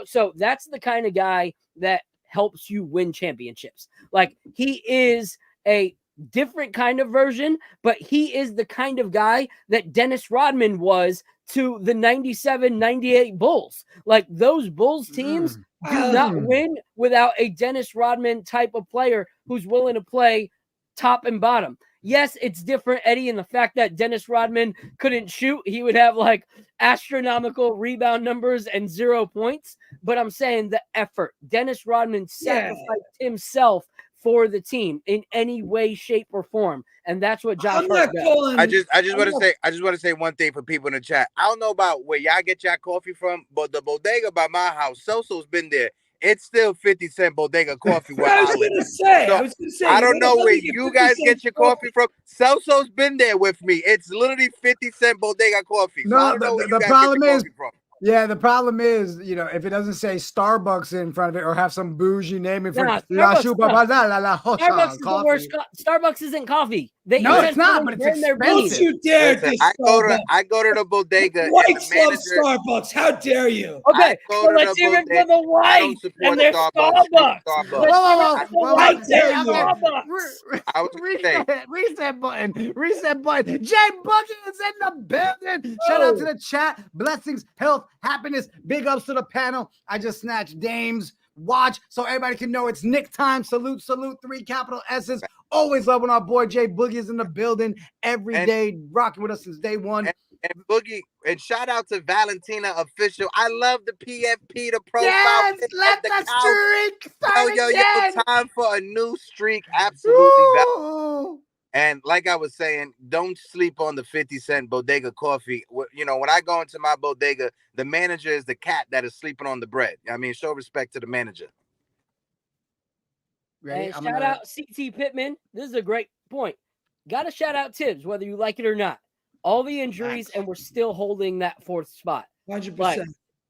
So that's the kind of guy that helps you win championships. Like he is a different kind of version, but he is the kind of guy that Dennis Rodman was to the 97-98 Bulls. Like those Bulls teams do not win without a Dennis Rodman type of player who's willing to play top and bottom. Yes, it's different, Eddie, in the fact that Dennis Rodman couldn't shoot. He would have like astronomical rebound numbers and 0 points. But I'm saying the effort. Dennis Rodman sacrificed himself for the team in any way, shape, or form. And that's what Josh Hart does. I just want to say one thing for people in the chat. I don't know about where y'all get y'all coffee from, but the bodega by my house, Celso's been there it's still 50-cent bodega coffee. Where I was live. gonna say. So, I was gonna say. I don't know where you you guys get your coffee from. Celso's been there with me. It's literally 50-cent bodega coffee. So I don't know where you the guys problem get your is, coffee from. yeah, the problem is, you know, if it doesn't say Starbucks in front of it or have some bougie name in front, Starbucks is the coffee. worst. Starbucks isn't coffee. They No, it's not, but it's burn their expensive. Don't you dare Listen, diss I Starbucks. go to the bodega. and Whites the love manager, Starbucks. How dare you? Okay, go so to let's the hear it bodega. for the I whites don't support and their Starbucks. Screw Starbucks. Starbucks. Let's Whoa, hear it for the whoa, whites dare and you? Starbucks. I was gonna say, Reset button. Jay Boogie is in the building. Shout out to the chat. Blessings, health, happiness. Big ups to the panel. I just snatched Dame's watch so everybody can know it's Nick time. Salute, 3 capital S's. Always love when our boy Jay Boogie is in the building every day, rocking with us since day one. and Boogie, and shout out to Valentina Official. I love the PFP, the profile. Yes, pic let of the the couch. streak start again. Time for a new streak. Absolutely. Ooh. And like I was saying, don't sleep on the 50-cent bodega coffee. You know, when I go into my bodega, the manager is the cat that is sleeping on the bread. I mean, show respect to the manager. Ready? And shout out CT Pittman. This is a great point. Got to shout out Tibs, whether you like it or not. All the injuries, and we're still holding that 4th spot. 100%. Like,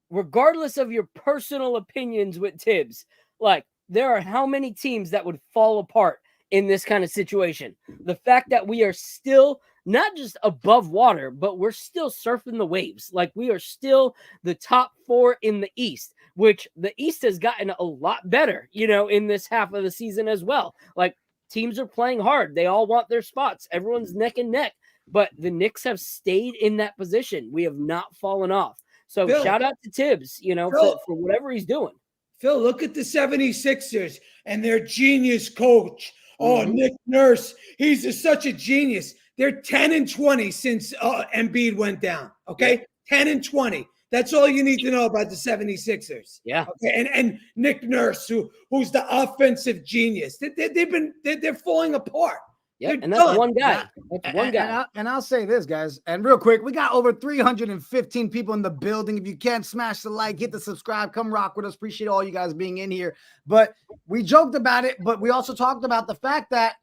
regardless of your personal opinions with Tibs, like, there are how many teams that would fall apart in this kind of situation? The fact that we are still not just above water, but we're still surfing the waves. Like, we are still the top 4 in the East, which the East has gotten a lot better, you know, in this half of the season as well. Like, teams are playing hard. They all want their spots. Everyone's neck and neck. But the Knicks have stayed in that position. We have not fallen off. So Phil, shout out to Tibs, you know, for whatever he's doing. Phil, look at the 76ers and their genius coach. Oh, Nick Nurse. He's such a genius. They're 10-20 since Embiid went down. Okay? 10-20. That's all you need to know about the 76ers. Yeah. Okay. And Nick Nurse, who's the offensive genius. They're falling apart. Yeah, and that's one guy. That's one guy. And I'll say this, guys. And real quick, we got over 315 people in the building. If you can't smash the like, hit the subscribe, come rock with us. Appreciate all you guys being in here. But we joked about it, but we also talked about the fact that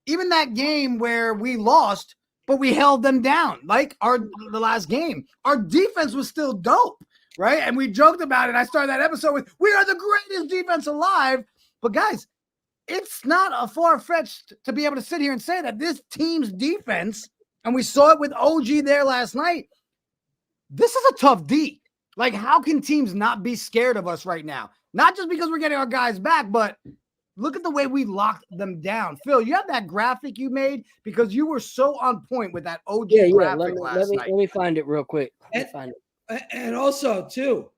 even that game where we lost, but we held them down, like the last game, our defense was still dope, right? And we joked about it. I started that episode with, we are the greatest defense alive. But guys, it's not a far-fetched to be able to sit here and say that this team's defense, and we saw it with OG there last night, this is a tough D. Like, how can teams not be scared of us right now? Not just because we're getting our guys back, but look at the way we locked them down. Phil, you have that graphic you made because you were so on point with that OG graphic last night. Let me find it real quick. And also, too,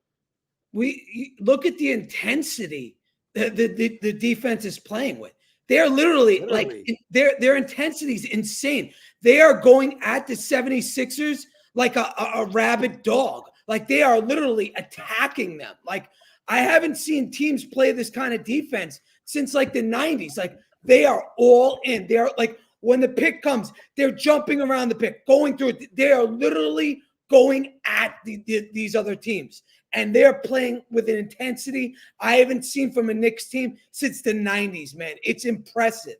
we look at the intensity the defense is playing with. They're literally. Like their intensity is insane. They are going at the 76ers like a rabid dog. Like, they are literally attacking them. Like, I haven't seen teams play this kind of defense since like the 90s. Like, they are all in. They're like, when the pick comes, they're jumping around the pick, going through it. They are literally going at these other teams. And they're playing with an intensity I haven't seen from a Knicks team since the 90s, man. It's impressive.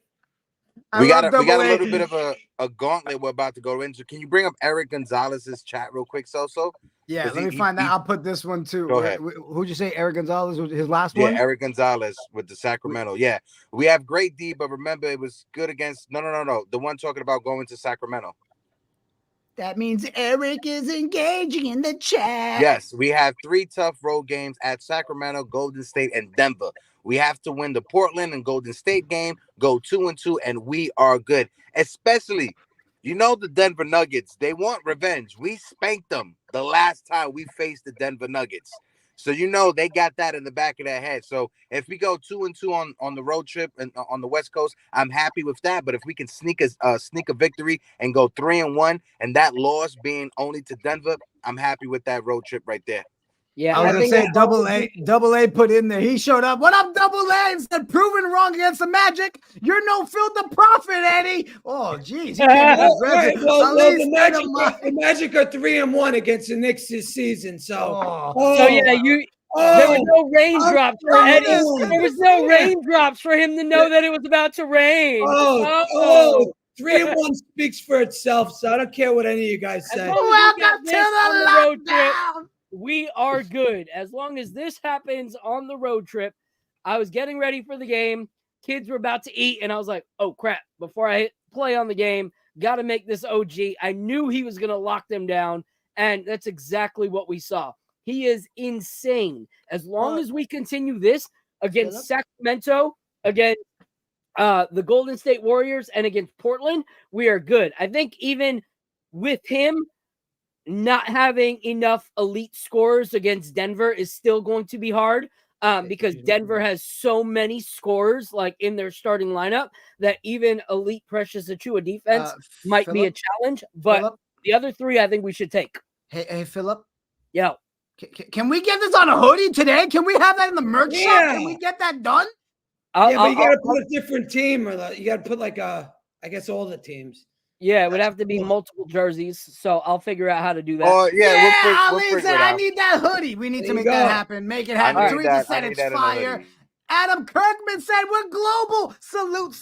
We got a little bit of a gauntlet we're about to go into. Can you bring up Eric Gonzalez's chat real quick, So? Yeah, let me find that. I'll put this one too. Go ahead. Who'd you say? Eric Gonzalez was his last one? Yeah, Eric Gonzalez with the Sacramento. Yeah, we have great D, but remember, it was good against. No. The one talking about going to Sacramento. That means Eric is engaging in the chat. Yes, we have 3 tough road games at Sacramento, Golden State, and Denver. We have to win the Portland and Golden State game, go 2-2, and we are good. Especially, you know, the Denver Nuggets. They want revenge. We spanked them the last time we faced the Denver Nuggets. So, you know, they got that in the back of their head. So if we go 2-2 on the road trip and on the West Coast, I'm happy with that. But if we can sneak a victory and go 3-1, and that loss being only to Denver, I'm happy with that road trip right there. Yeah, I was gonna say double A put in there. He showed up. What up, double A? And said, proven wrong against the Magic. You're no Phil the Prophet, Eddie. Oh, geez. The Magic are 3-1 against the Knicks this season. So, so yeah, There were Oh, no raindrops for Eddie. oh, There was no raindrops for him to know that it was about to rain. oh, 3-1 speaks for itself, so I don't care what any of you guys As say. long as we Welcome get to this on the road the trip, lockdown. we are good. As long as this happens on the road trip, I was getting ready for the game. Kids were about to eat, and I was like, oh, crap. Before I hit play on the game, got to make this OG. I knew he was going to lock them down, and that's exactly what we saw. He is insane. As long as we continue this against Sacramento, against the Golden State Warriors, and against Portland, we are good. I think even with him not having enough elite scorers against Denver is still going to be hard because Denver has so many scorers like in their starting lineup that even elite Precious Achua defense might be a challenge. But the other three, I think we should take. Hey, Philip. Yo. Can we get this on a hoodie today? Can we have that in the merch shop? Can we get that done? But you got to put a different team, or you got to put I guess all the teams. Yeah, it would have to be multiple jerseys, so I'll figure out how to do that. Oh, yeah, Ali said, I need that hoodie. We need to make that happen. Make it happen. Tweet said it's fire. Adam Kirkman said, we're global. Salute.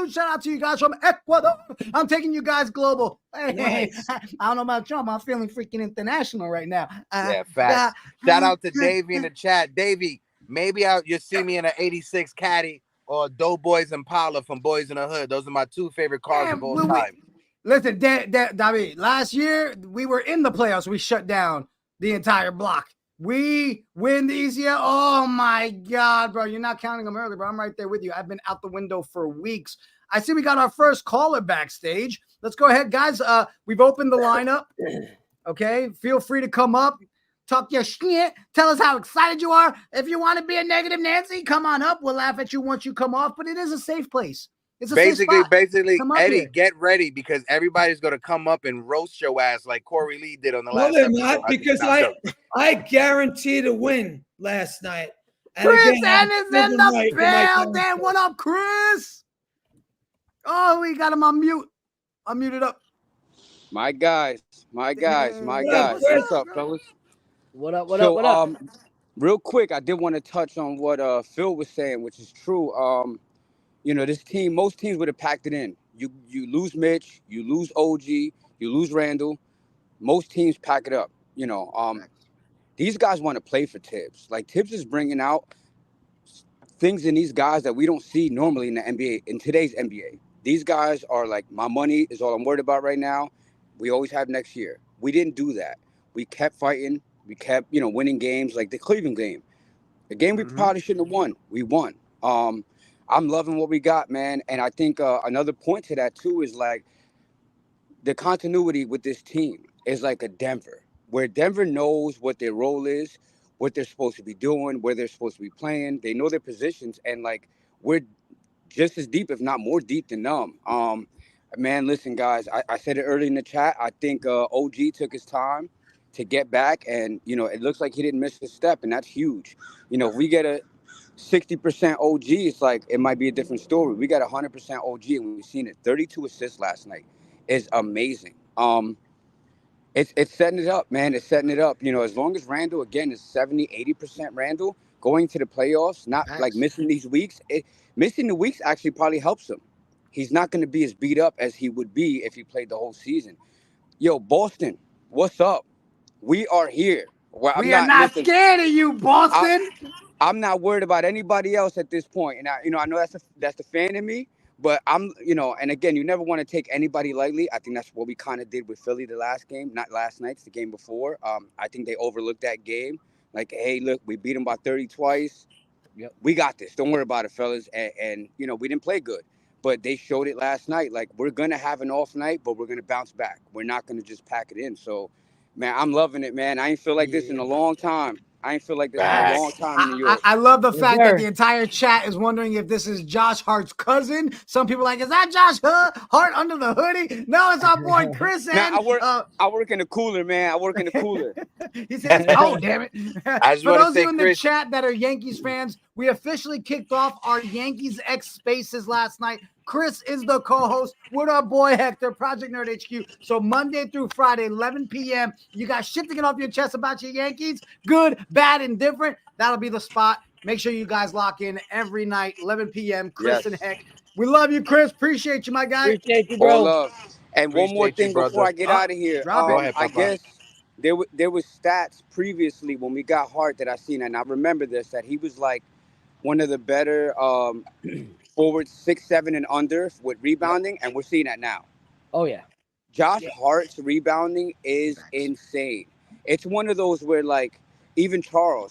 Shout out to you guys from Ecuador. I'm taking you guys global. Hey, nice. I don't know about y'all, but I'm feeling freaking international right now. Yeah, facts. Shout out to Davey in the chat. Davey, maybe you'll see me in an 86 Caddy or Doughboys Impala from Boys in the Hood. Those are my two favorite cars of all time. Listen, David, last year we were in the playoffs. We shut down the entire block. We win the ECL. Oh, my God, bro. You're not counting them early, bro. I'm right there with you. I've been out the window for weeks. I see we got our first caller backstage. Let's go ahead, guys. We've opened the lineup. Okay? Feel free to come up. Talk your shit. Tell us how excited you are. If you want to be a negative Nancy, come on up. We'll laugh at you once you come off, but it is a safe place. It's a basically, Eddie, here. get ready because everybody's going to come up and roast your ass like Corey Lee did on the last they're episode. not, because I guaranteed a win last night. And Chris again, is in the building. What up, Chris? Oh, we got him on mute. I'm muted up. My guys. What's up, fellas? What up? Real quick, I did want to touch on what Phil was saying, which is true. This team, most teams would have packed it in. You lose Mitch, you lose OG, you lose Randle. Most teams pack it up. These guys want to play for Tibs. Like, Tibs is bringing out things in these guys that we don't see normally in the NBA, in today's NBA. These guys are like, my money is all I'm worried about right now. We always have next year. We didn't do that. We kept fighting. We kept, winning games like the Cleveland game. The game we probably shouldn't have won. We won. I'm loving what we got, man. And I think another point to that, too, is like the continuity with this team is like a Denver, where Denver knows what their role is, what they're supposed to be doing, where they're supposed to be playing. They know their positions. And, like, we're just as deep, if not more deep than them. Man, listen, guys, I said it early in the chat. I think OG took his time to get back. And, it looks like he didn't miss a step. And that's huge. If we get a 60% OG, it's like it might be a different story. We got 100% OG, and we've seen it. 32 assists last night is amazing. It's setting it up, man. It's setting it up. As long as Randle again is 70-80% Randle going to the playoffs, not like missing these weeks. Missing the weeks actually probably helps him. He's not going to be as beat up as he would be if he played the whole season. Yo, Boston, what's up? We are here. Well, we are not scared of you, Boston. I'm not worried about anybody else at this point. And I know that's the fan in me, but I'm, and again, you never want to take anybody lightly. I think that's what we kind of did with Philly the last game, not last night, it's the game before. I think they overlooked that game. Like, hey, look, we beat them by 30 twice. Yep. We got this. Don't worry about it, fellas. And we didn't play good, but they showed it last night. Like, we're going to have an off night, but we're going to bounce back. We're not going to just pack it in. So, man, I'm loving it, man. I ain't feel like this in a long time. I ain't feel like this in a long time in New York. I love the fact that the entire chat is wondering if this is Josh Hart's cousin. Some people are like, is that Josh Hart under the hoodie? No, it's our boy Chris. And I work in the cooler, man. I work in the cooler. He says, oh, damn it. I just For want those to say, of you in the chat that are Yankees fans, we officially kicked off our Yankees X Spaces last night. Chris is the co-host with our boy Hector, Project Nerd HQ. So Monday through Friday, 11 p.m. You got shit to get off your chest about your Yankees, good, bad, and different. That'll be the spot. Make sure you guys lock in every night, 11 p.m. Chris and Heck. We love you, Chris. Appreciate you, my guy. Appreciate you, bro. All love. And one more Appreciate you, thing before brother. I get out of here. Drop it. Go ahead, I Papa. guess there was stats previously when we got Hart that I seen, and I remember this, that he was like one of the better forwards, 6'7" and under with rebounding, and we're seeing that now. Oh yeah. Josh Hart's rebounding is insane. It's one of those where, like, even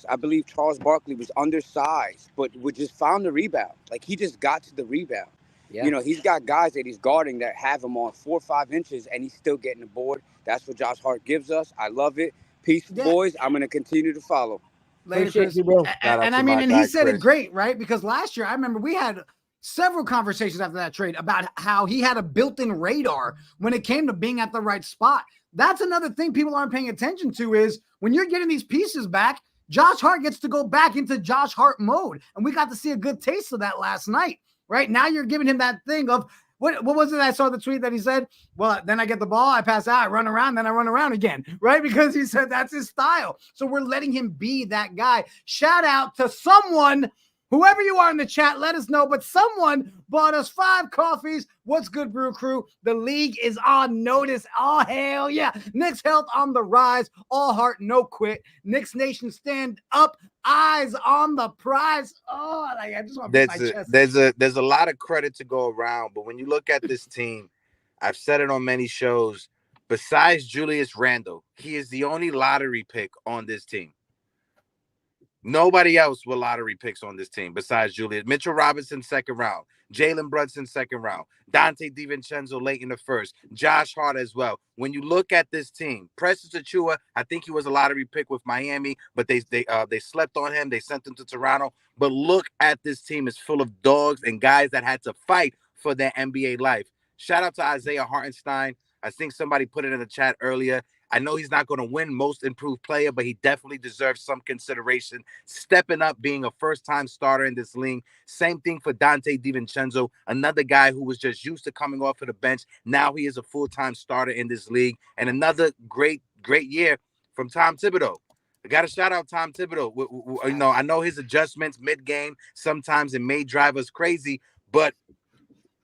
I believe Charles Barkley was undersized, but would just found the rebound. Like, he just got to the rebound. Yeah. You know, he's got guys that he's guarding that have him on 4 or 5 inches, and he's still getting the board. That's what Josh Hart gives us. I love it. Peace, boys. I'm going to continue to follow. Later, Appreciate Chris. you, bro. And I mean, and he said it great, right? Because last year, I remember we had several conversations after that trade about how he had a built-in radar when it came to being at the right spot. That's another thing people aren't paying attention to is when you're getting these pieces back, Josh Hart gets to go back into Josh Hart mode. And we got to see a good taste of that last night, right? Now you're giving him that thing of, what was it? I saw the tweet that he said, well, then I get the ball, I pass out, I run around, then I run around again, right? Because he said that's his style. So we're letting him be that guy. Shout out to someone, whoever you are in the chat, let us know. But someone bought us 5 coffees. What's good, Brew Crew? The league is on notice. Oh, hell yeah. Knicks health on the rise. All heart, no quit. Knicks Nation stand up. Eyes on the prize. Oh, I just want to put my chest. There's a lot of credit to go around. But when you look at this team, I've said it on many shows, besides Julius Randle, he is the only lottery pick on this team. Nobody else with lottery picks on this team besides Julius. Mitchell Robinson, 2nd round. Jalen Brunson, 2nd round. Dante DiVincenzo late in the 1st. Josh Hart as well. When you look at this team, Precious Achiuwa, I think he was a lottery pick with Miami, but they slept on him. They sent him to Toronto. But look at this team. It's full of dogs and guys that had to fight for their NBA life. Shout out to Isaiah Hartenstein. I think somebody put it in the chat earlier. I know he's not going to win most improved player, but he definitely deserves some consideration. Stepping up, being a first-time starter in this league. Same thing for Dante DiVincenzo, another guy who was just used to coming off of the bench. Now he is a full-time starter in this league. And another great year from Tom Thibodeau. I got to shout out Tom Thibodeau. You know, I know his adjustments mid-game, sometimes it may drive us crazy, but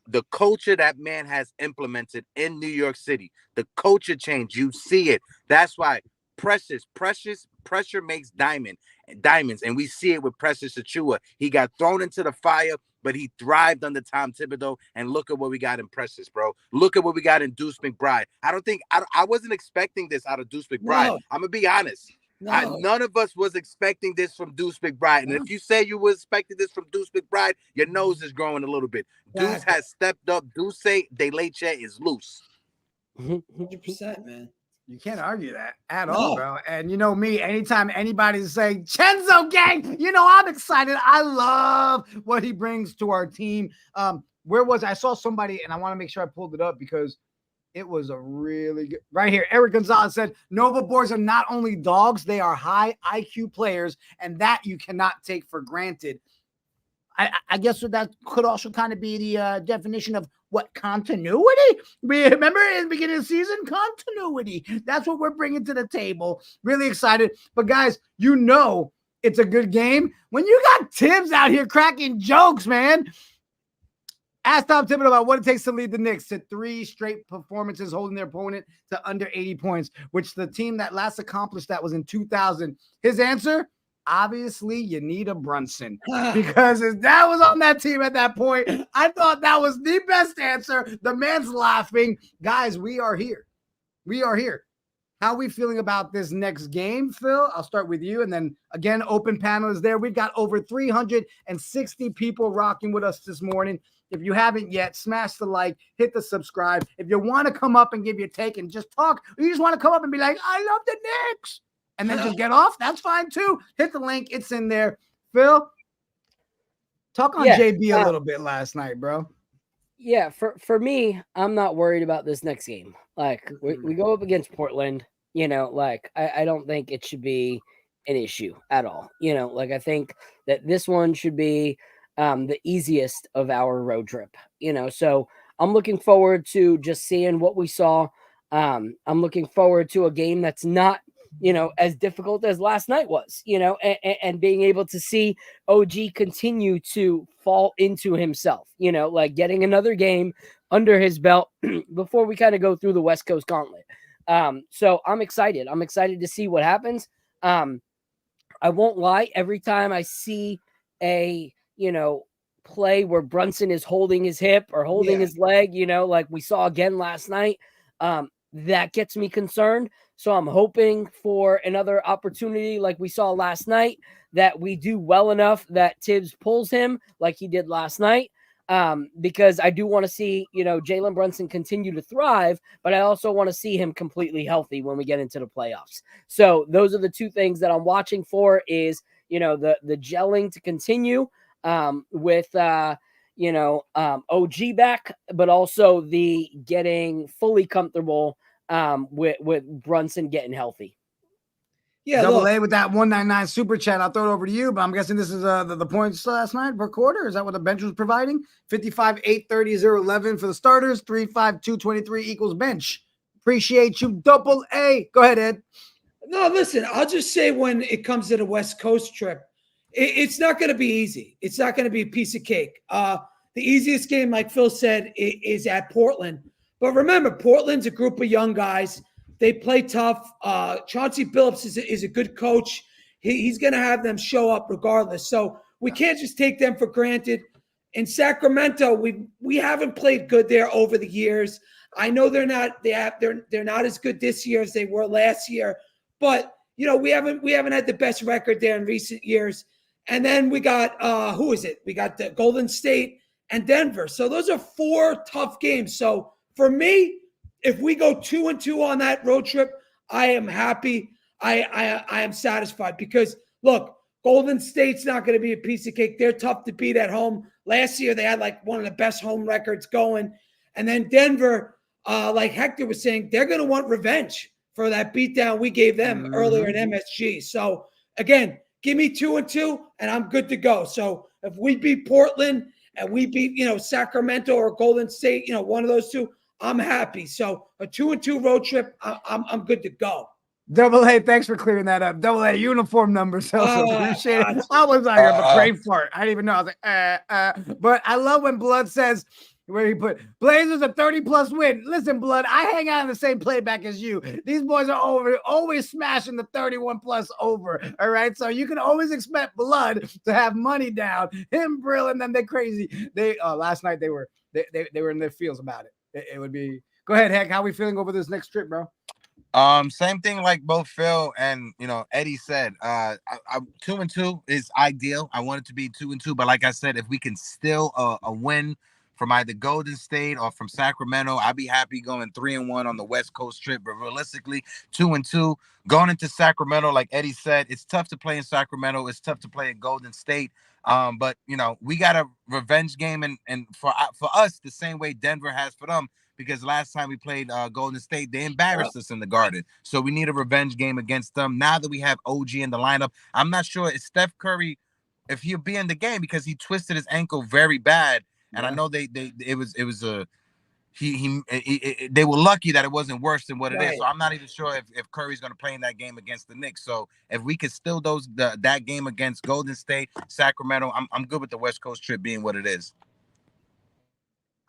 the culture that man has implemented in New York City, the culture change, you see it. That's why pressure makes diamonds. And we see it with Precious Achiuwa. He got thrown into the fire, but he thrived under Tom Thibodeau. And look at what we got in Precious, bro. Look at what we got in Deuce McBride. I wasn't expecting this out of Deuce McBride. No. I'm going to be honest. No. None of us was expecting this from Deuce McBride. And if you say you were expecting this from Deuce McBride, your nose is growing a little bit. Deuce has stepped up. Deuce De Leche is loose. 100%, man. You can't argue that at all, bro. And you know me, anytime anybody's saying Chenzo gang, you know I'm excited. I love what he brings to our team. Where was I saw somebody, and I want to make sure I pulled it up because it was a really good right here. Eric Gonzalez said Nova boys are not only dogs, they are high IQ players, and that you cannot take for granted. I guess that could also kind of be the definition of what continuity. We remember in the beginning of the season, continuity. That's what we're bringing to the table. Really excited. But guys, you know it's a good game when you got Tibs out here cracking jokes, man. Ask Tom Thibodeau about what it takes to lead the Knicks to 3 straight performances holding their opponent to under 80 points, which the team that last accomplished that was in 2000. His answer, obviously, you need a Brunson because his dad was on that team at that point. I thought that was the best answer. The man's laughing. Guys, we are here. We are here. How are we feeling about this next game, Phil? I'll start with you. And then, again, open panel is there. We've got over 360 people rocking with us this morning. If you haven't yet, smash the like, hit the subscribe. If you want to come up and give your take and just talk, or you just want to come up and be like, I love the Knicks, and then just get off, that's fine too. Hit the link. It's in there. Phil, talk on JB a little bit last night, bro. Yeah, for me, I'm not worried about this next game. Like, we go up against Portland, you know, like, I don't think it should be an issue at all. You know, like, I think that this one should be the easiest of our road trip, so I'm looking forward to just seeing what we saw. I'm looking forward to a game that's not, as difficult as last night was, and being able to see OG continue to fall into himself, like getting another game under his belt before we kind of go through the West Coast gauntlet. So I'm excited. I'm excited to see what happens. I won't lie. Every time I see a, play where Brunson is holding his hip or holding his leg, like we saw again last night, that gets me concerned. So I'm hoping for another opportunity like we saw last night, that we do well enough that Tibs pulls him like he did last night. Because I do want to see, Jalen Brunson continue to thrive, but I also want to see him completely healthy when we get into the playoffs. So those are the two things that I'm watching for is, the gelling to continue with, OG back, but also the getting fully comfortable with Brunson getting healthy. Yeah, Double A with that 199 super chat. I'll throw it over to you, but I'm guessing this is the points last night per quarter. Is that what the bench was providing? 55, 8, 30, 0, 11 for the starters. 3, 5, 2, 23 equals bench. Appreciate you, Double A. Go ahead, Ed. No, listen, I'll just say when it comes to the West Coast trip, it's not going to be easy. It's not going to be a piece of cake. The easiest game, like Phil said, is at Portland. But remember, Portland's a group of young guys. They play tough. Chauncey Billups is a good coach. He's going to have them show up regardless. So we can't just take them for granted. In Sacramento, we haven't played good there over the years. I know they're not as good this year as they were last year, but we haven't had the best record there in recent years. And then we got who is it? We got the Golden State and Denver. So those are 4 tough games. So for me, if we go 2-2 on that road trip, I am happy. I am satisfied because look, Golden State's not going to be a piece of cake. They're tough to beat at home. Last year they had like one of the best home records going, and then Denver, like Hector was saying, they're going to want revenge for that beatdown we gave them earlier in MSG. So again, give me 2-2, and I'm good to go. So if we beat Portland and we beat Sacramento or Golden State, one of those two, I'm happy. So a 2-2 road trip, I'm good to go. Double A, thanks for clearing that up. Double A uniform numbers, also appreciate it. I was like a great fart. I didn't even know. I was like, but I love when Blood says where he put Blazers a 30+ win. Listen, Blood, I hang out in the same playback as you. These boys are always smashing the 31+ over. All right, so you can always expect Blood to have money down. Him, Brill, and then they're crazy. They last night they were in their feels about it. It would be. Go ahead, Heck. How we feeling over this next trip, bro? Same thing like both Phil and Eddie said. 2-2 is ideal. I want it to be 2-2, but like I said, if we can still a win from either Golden State or from Sacramento, I'd be happy going 3-1 on the West Coast trip. But realistically, 2-2 going into Sacramento, like Eddie said, it's tough to play in Sacramento. It's tough to play in Golden State. But we got a revenge game, and for us, the same way Denver has for them. Because last time we played Golden State, they embarrassed us in the Garden. So we need a revenge game against them. Now that we have OG in the lineup, I'm not sure if Steph Curry, if he'll be in the game because he twisted his ankle very bad. And I know they were lucky that it wasn't worse than what it is. So I'm not even sure if Curry's going to play in that game against the Knicks. So if we could still that game against Golden State, Sacramento, I'm good with the West Coast trip being what it is.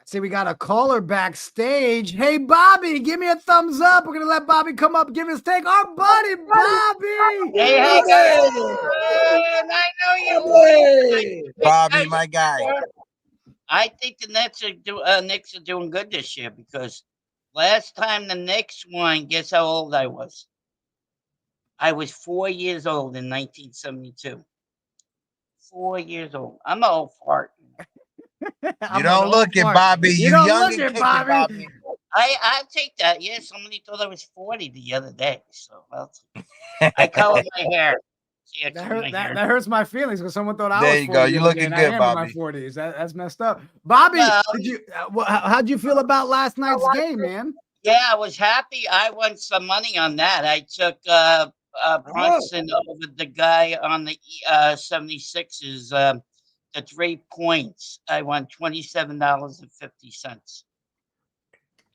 See, we got a caller backstage. Hey, Bobby, give me a thumbs up. We're going to let Bobby come up, give his take. Our buddy, Bobby. Hey, I know you. Bobby, my guy. I think the Knicks are doing good this year because last time the Knicks won, guess how old I was? I was 4 years old in 1972. 4 years old. I'm an old fart. You don't look it, Bobby. You young and kicking, Bobby. I'll take that. Yeah, somebody thought I was 40 the other day. So I colored my hair. See, that hurts my feelings because someone thought I was 40. There you go. You're looking good, Bobby. In my 40s. That's messed up. Bobby, how'd you feel about last night's game, man? Yeah, I was happy. I won some money on that. I took Brunson over the guy on the 76ers. the 3 points, I won $27.50.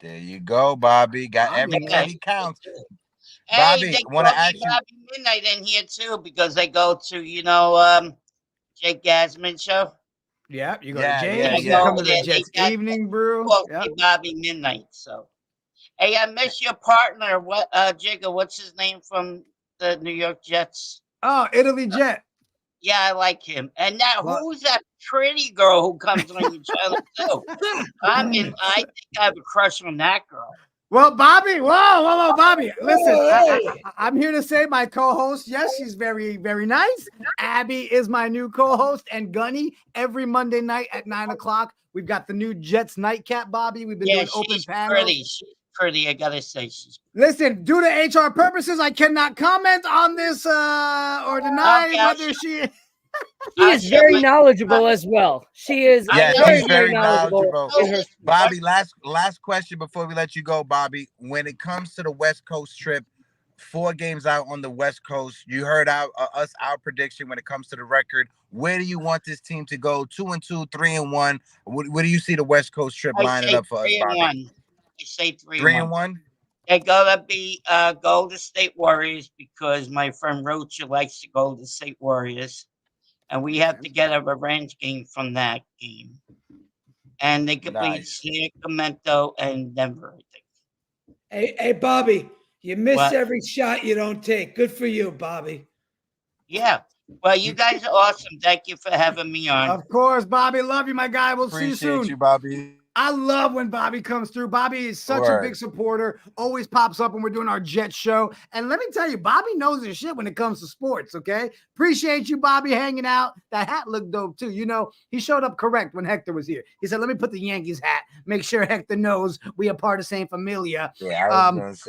There you go, Bobby. Got every Yeah, penny counts. Hey, Bobby, they want to call me ask you. Bobby Midnight in here too because they go to Jake Gasman show. Yeah, you go Yeah, to yeah, James. I You go come over to there. the Jets They got evening brew. call Yeah. me Bobby Midnight. So, hey, I miss your partner. What, Jigga? What's his name from the New York Jets? Oh, Italy Jet. Yeah, I like him. And now, Well- who's that pretty girl who comes on your channel too? I think I have a crush on that girl. Well, Bobby, whoa, Bobby. Listen, Hey. I'm here to say my co-host, yes, she's very, very nice. Abby is my new co-host, and Gunny, every Monday night at 9 o'clock, we've got the new Jets nightcap, Bobby. We've been Yeah, doing open she's panels. pretty. She's pretty. I gotta say, she's. Listen, due to HR purposes, I cannot comment on this or deny Okay, whether she. She is very knowledgeable as well. She is Yeah, I she's very knowledgeable. in her Bobby, last question before we let you go, Bobby. When it comes to the West Coast trip, 4 games out on the West Coast, you heard our prediction when it comes to the record. Where do you want this team to go? 2-2, 3-1. Where do you see the West Coast trip lining up for us, Bobby? 3-1. I say 3-1. They gotta be Golden State Warriors because my friend Rocha likes the Golden State Warriors, and we have to get a revenge game from that game. And they could Nice. beat Sacramento and Denver, I think. Hey, Bobby, you miss What? every shot you don't take. Good for you, Bobby. Yeah. Well, you guys are awesome. Thank you for having me on. Of course, Bobby. Love you, my guy. We'll see you soon. Appreciate you, Bobby. I love when Bobby comes through. Bobby is such a big supporter, always pops up when we're doing our Jet show. And let me tell you, Bobby knows his shit when it comes to sports, okay? Appreciate you, Bobby, hanging out. That hat looked dope, too. You know, he showed up correct when Hector was here. He said, let me put the Yankees hat, make sure Hector knows we are part of same familia. Yeah, I was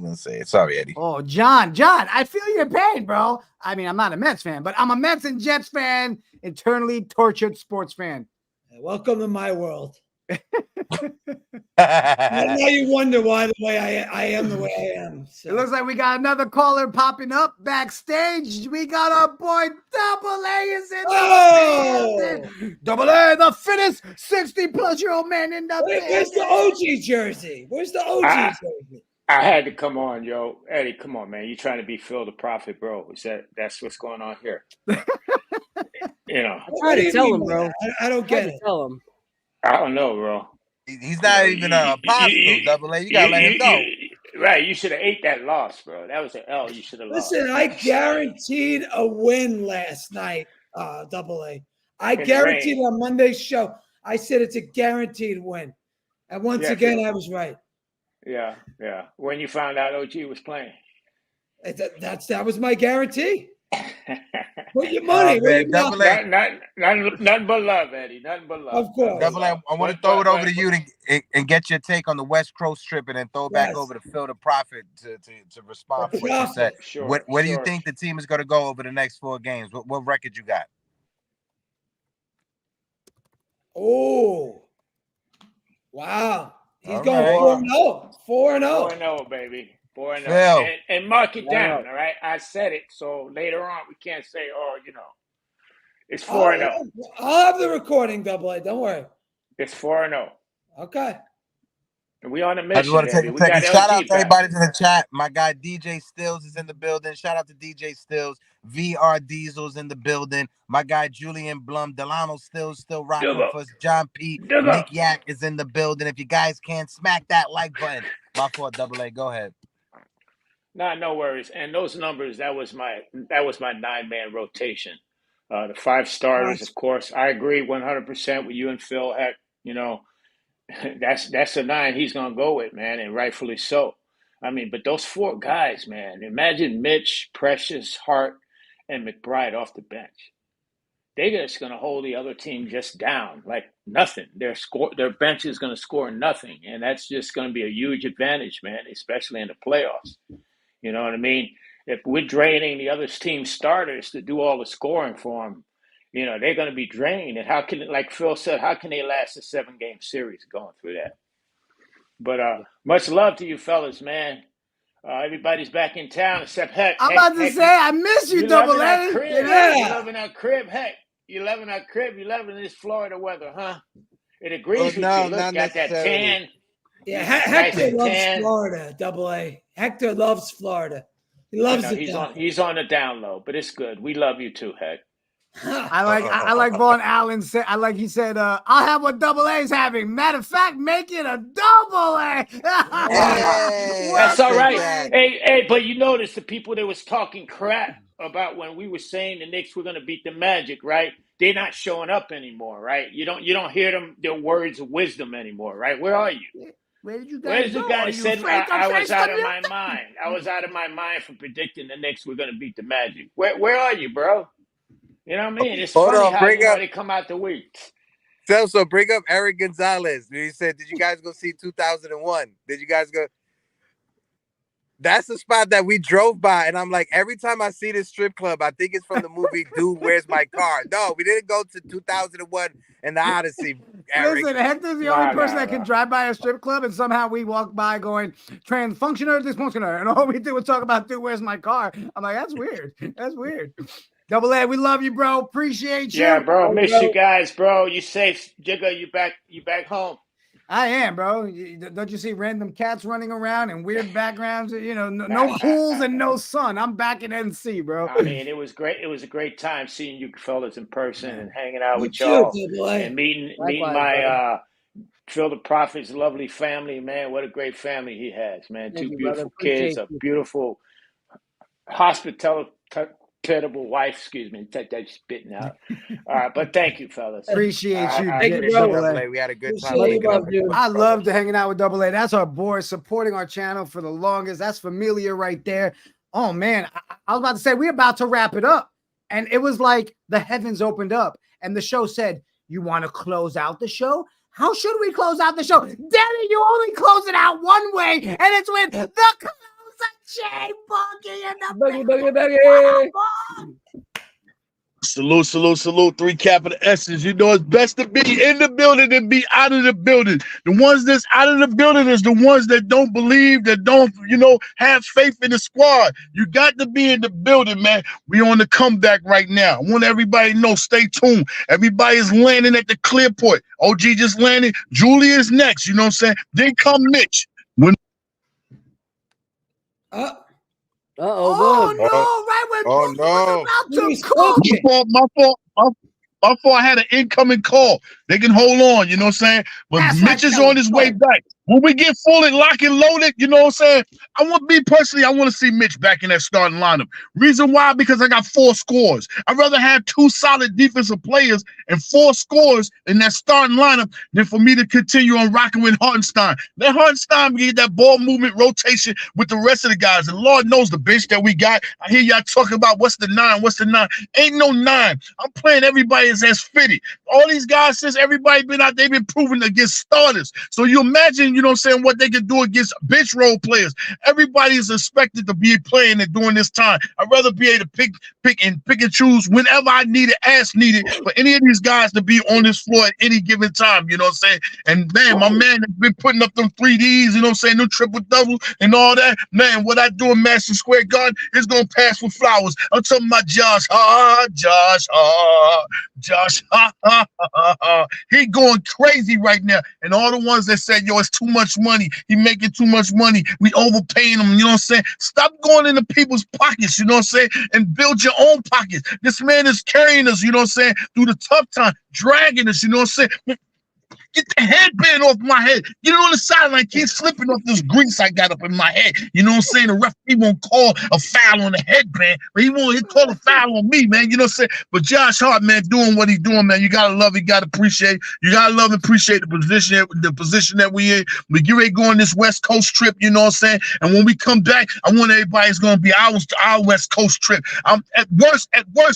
going to say. Sorry, Eddie. Oh, John, I feel your pain, bro. I mean, I'm not a Mets fan, but I'm a Mets and Jets fan, eternally tortured sports fan. Welcome to my world. Now you wonder why the way I am the way I am. So. It looks like we got another caller popping up backstage. We got our boy Double A is in the building. Double A, the fittest 60-plus-year-old man in the building. Where's the OG jersey? Where's the OG jersey? I had to come on, yo. Eddie, come on, man. You trying to be Phil the Prophet, bro. That's what's going on here. You know. I try to tell him, bro. I don't get it. Tell him. I don't know, bro. He's not even a apostle, Double A. You gotta let him know. Right, you should have ate that loss, bro. That was an L you should have lost. Listen, I guaranteed a win last night, Double A. I guaranteed on Monday's show. I said it's a guaranteed win. And once again, I was right. Yeah. When you found out OG was playing. That was my guarantee. Put your money. Double A. Nothing but love, Eddie. Nothing but love. Of course. Double A, I want to throw it over to you and get your take on the West Coast trip, and then throw it back over to Phil the Prophet to respond for what you said. Sure, where do you think the team is going to go over the next 4 games? What record you got? Oh, wow. He's All going right. 4-0. 4-0, baby. 4-0. Phil. And mark it down, all right? I said it, so later on we can't say, it's 4-0. I'll have the recording, Double A. Don't worry. It's 4-0. Okay. And we on a mission. I just want to take a second. Shout out to everybody in the chat. My guy DJ Stills is in the building. Shout out to DJ Stills. VR Diesel's in the building. My guy Julian Blum. Delano Stills still rocking with us. John P. Nick Yak is in the building. If you guys can, smack that like button. My fault, Double A. Go ahead. No worries. And those numbers, that was my 9-man rotation. The 5 starters, of course. I agree 100% with you and Phil. Heck, that's a 9 he's gonna go with, man, and rightfully so. I mean, but those 4 guys, man. Imagine Mitch, Precious, Hart, and McBride off the bench. They're just gonna hold the other team just down like nothing. Their bench is gonna score nothing, and that's just gonna be a huge advantage, man, especially in the playoffs. You know what I mean? If we're draining the other team's starters to do all the scoring for them, they're going to be drained. And how can, like Phil said, how can they last a 7-game series going through that? But much love to you fellas, man. Everybody's back in town except Heck. I'm about to say, I miss you, Double A. You're loving our crib, Heck. You loving our crib? You loving this Florida weather, huh? It agrees with no, you. Look, not got that necessarily. tan. Yeah, Nice Hector and loves tan. Florida. AA. Hector loves Florida. He I loves know it. he's on the down low, but it's good. We love you too, Heck. I like Vaughn Allen said. He said, "I'll have what Double A's having. Matter of fact, make it a double A." Hey, That's I all take right. that. Hey, but you notice the people that was talking crap about when we were saying the Knicks were going to beat the Magic, right? They're not showing up anymore, right? You don't hear their words of wisdom anymore, right? Where are you? Where did you guys Where's the go? guy Are that you said afraid to I was face out the of my mind? I was out of my mind for predicting the Knicks were going to beat the Magic. Where are you, bro? You know what I mean? It's Hold funny on, how bring up. they come out the week. So bring up Eric Gonzalez. He said, "Did you guys go see 2001? Did you guys go?" That's the spot that we drove by, and I'm like, every time I see this strip club, I think it's from the movie Dude, Where's My Car? No, we didn't go to 2001 and the Odyssey. Eric. Listen, Hector's the only person that can drive by a strip club, and somehow we walk by going transfunctioner, dysfunctioner, and all we do is talk about, dude, where's my car? I'm like, that's weird. That's weird. Double A, we love you, bro. Appreciate you. Yeah, bro. Miss you guys, bro. You safe, Jigga? You back home? I am, bro. Don't you see random cats running around and weird backgrounds? You know, no pools and no sun. I'm back in NC, bro. I mean, it was great. It was a great time seeing you fellas in person and hanging out with too, y'all AA. and meeting Likewise, my Phil the Prophet's lovely family, man. What a great family he has, man. Thank Two you, beautiful brother. kids, a Appreciate you. beautiful hospitable wife. Excuse me, take that spitting out. All right, but thank you, fellas. Appreciate you, Thank you, Appreciate bro. Double A. We had a good time. Appreciate linking you, up. dude. I love to hanging out with Double A. That's our boy supporting our channel for the longest. That's familiar right there. Oh man, I was about to say we're about to wrap it up, and it was like the heavens opened up, and the show said, "You want to close out the show? How should we close out the show? Daddy, you only close it out one way, and it's with the closer J Boogie and the Boogie. Salute, salute, salute. 3 capital S's. You know, it's best to be in the building than be out of the building. The ones that's out of the building is the ones that don't believe, that don't, have faith in the squad. You got to be in the building, man. We on the comeback right now. I want everybody to know, stay tuned. Everybody's landing at the Clearport. OG just landed. Julius next. You know what I'm saying? Then come Mitch. Oh no! Right when Oh, no. was about to cook. My fault. I had an incoming call. They can hold on, you know what I'm saying? But That's Mitch right, is on his way back. When we get fully locked and loaded, you know what I'm saying? I want to see Mitch back in that starting lineup. Reason why? Because I got 4 scores. I'd rather have 2 solid defensive players and 4 scores in that starting lineup than for me to continue on rocking with Hartenstein. Let Hartenstein get that ball movement rotation with the rest of the guys. And Lord knows the bench that we got. I hear y'all talking about what's the 9. Ain't no 9. I'm playing everybody as fitted. All these guys, since everybody been out, they've been proven against starters. So you imagine, you know what I'm saying, what they can do against bench role players. Everybody is expected to be playing and during this time. I'd rather be able to pick and choose whenever I need it, as needed, for any of these guys to be on this floor at any given time, you know what I'm saying? And man, my man has been putting up them 3Ds, you know what I'm saying, them triple doubles and all that. Man, what I do in Madison Square Garden is gonna pass with flowers. I'm talking about Josh Hart. He going crazy right now. And all the ones that said, yo, it's too much money, he making too much money, we overpaying him, you know what I'm saying? Stop going into people's pockets, you know what I'm saying? And build your own pockets. This man is carrying us, you know what I'm saying, through the tough time, dragging us, you know what I'm saying? Get the headband off my head. Get it on the sideline. Keep slipping off this grease I got up in my head. You know what I'm saying? The referee won't call a foul on the headband, but he'll call a foul on me, man. You know what I'm saying? But Josh Hart, man, doing what he's doing, man. You gotta love it, you gotta appreciate it. You gotta love and appreciate the position that we in. We get ready to go on this West Coast trip, you know what I'm saying? And when we come back, I want everybody's gonna be our West Coast trip. I'm at worst,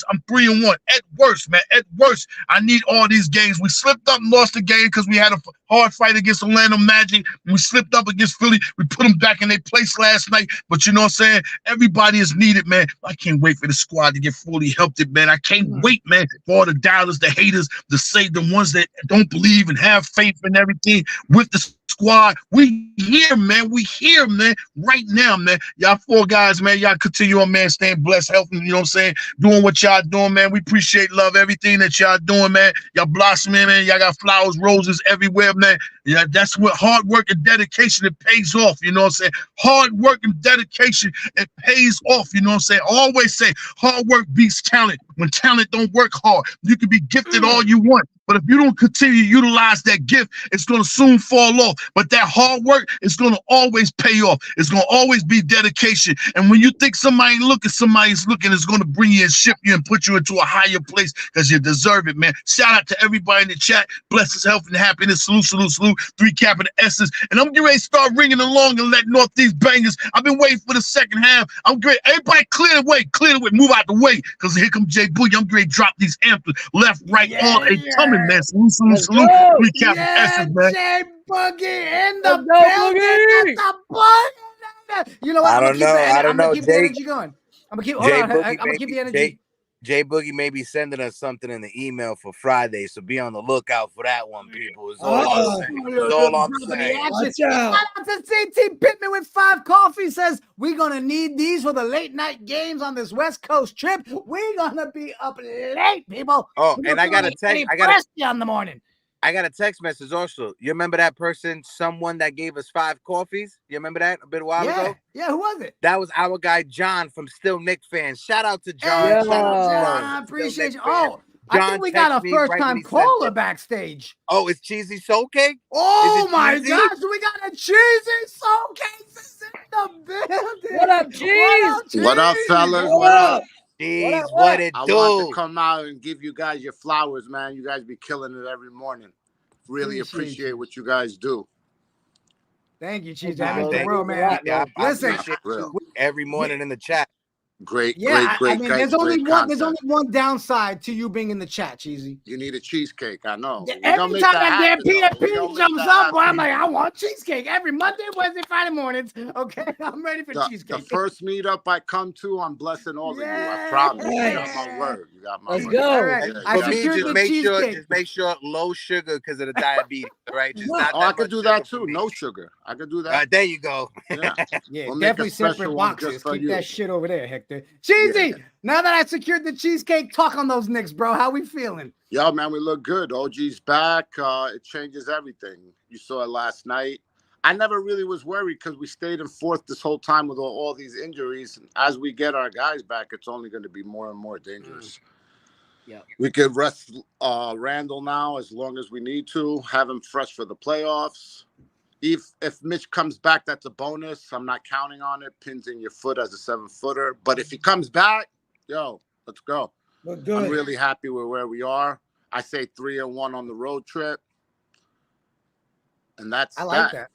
I'm 3-1. At worst, man. At worst, I need all these games. We slipped up and lost the game because we had a hard fight against Orlando Magic. We slipped up against Philly. We put them back in their place last night. But you know what I'm saying? Everybody is needed, man. I can't wait for the squad to get fully healthy, man. I can't wait, man, for all the doubters, the haters, the ones that don't believe and have faith and everything with the squad. We here, man. We here, man. Right now, man. Y'all 4 guys, man. Y'all continue on, man. Staying blessed, healthy. You know what I'm saying? Doing what y'all doing, man. We appreciate, love everything that y'all doing, man. Y'all blossoming, man. Y'all got flowers, roses everywhere, man. Yeah, that's what hard work and dedication, it pays off. You know what I'm saying? Hard work and dedication, it pays off. You know what I'm saying? I always say hard work beats talent. When talent don't work hard, you can be gifted all you want. But if you don't continue to utilize that gift, it's going to soon fall off. But that hard work is going to always pay off. It's going to always be dedication. And when you think somebody ain't looking, somebody's looking. It's going to bring you and ship you and put you into a higher place because you deserve it, man. Shout out to everybody in the chat. Blessings, health, and happiness. Salute, salute, salute. 3 capital S's. And I'm getting ready to start ringing along and let Northeast bangers. I've been waiting for the second half. I'm great. Everybody clear the way. Clear the way. Move out the way because here comes Jay Boogie. I'm going to drop these anthems left, right, all a coming, man. Salute, salute, salute. 3 capital S's, man. Jay Boogie in the building. You know what? I don't know. I don't know. I'm gonna keep the energy going. I'm gonna keep. Hold on. I'm gonna keep the energy. Jay Boogie may be sending us something in the email for Friday, so be on the lookout for that one, people. It's all I'm saying. It's all I'm saying. Shout out to CT Pittman with 5 coffee. Says we're gonna need these for the late night games on this West Coast trip. We're gonna be up late, people. Oh, and I got a text. On the morning. I got a text message also. You remember that person, someone that gave us 5 coffees? You remember that a while ago? Yeah, who was it? That was our guy John from Still Knicks fans. Shout out to John. Hey, John, appreciate you. Oh, John, I think we got a first-time caller backstage. Oh, it's Cheesy Soul Cake? Oh my gosh, we got a Cheesy Soul Cake in the building. What up, Cheese? What up, fellas? What up? Jeez, what it do? I want to come out and give you guys your flowers, man. You guys be killing it every morning. Really appreciate what you guys do. Thank you, Chief. That means the world, man. Yeah, listen, every morning in the chat. Great, yeah, great. I mean, there's only one downside to you being in the chat, Cheesy. You need a cheesecake. I know. Yeah, every time that damn PFP jumps up, I'm like, I want cheesecake every Monday, Wednesday, Friday mornings. Okay, I'm ready for cheesecake. The first meetup I come to, I'm blessing all of you. I promise. You got my word. You got my word. Let's go. Right. Yeah, For me, just make sure low sugar because of the diabetes. Right? Just not I could do that too. No sugar. I could do that. There you go. Yeah, we'll definitely separate boxes. Keep that shit over there, Hector. Cheesy. Now that I secured the cheesecake, talk on those Knicks, bro. How we feeling? Yo, man, we look good. OG's back. It changes everything. You saw it last night. I never really was worried because we stayed in 4th this whole time with all these injuries. As we get our guys back, it's only going to be more and more dangerous. Yeah, we could rest Randle now as long as we need to. Have him fresh for the playoffs. If Mitch comes back, that's a bonus. I'm not counting on it. Pins in your foot as a 7-footer. But if he comes back, yo, let's go. I'm really happy with where we are. I say 3-1 on the road trip. And that's I like that.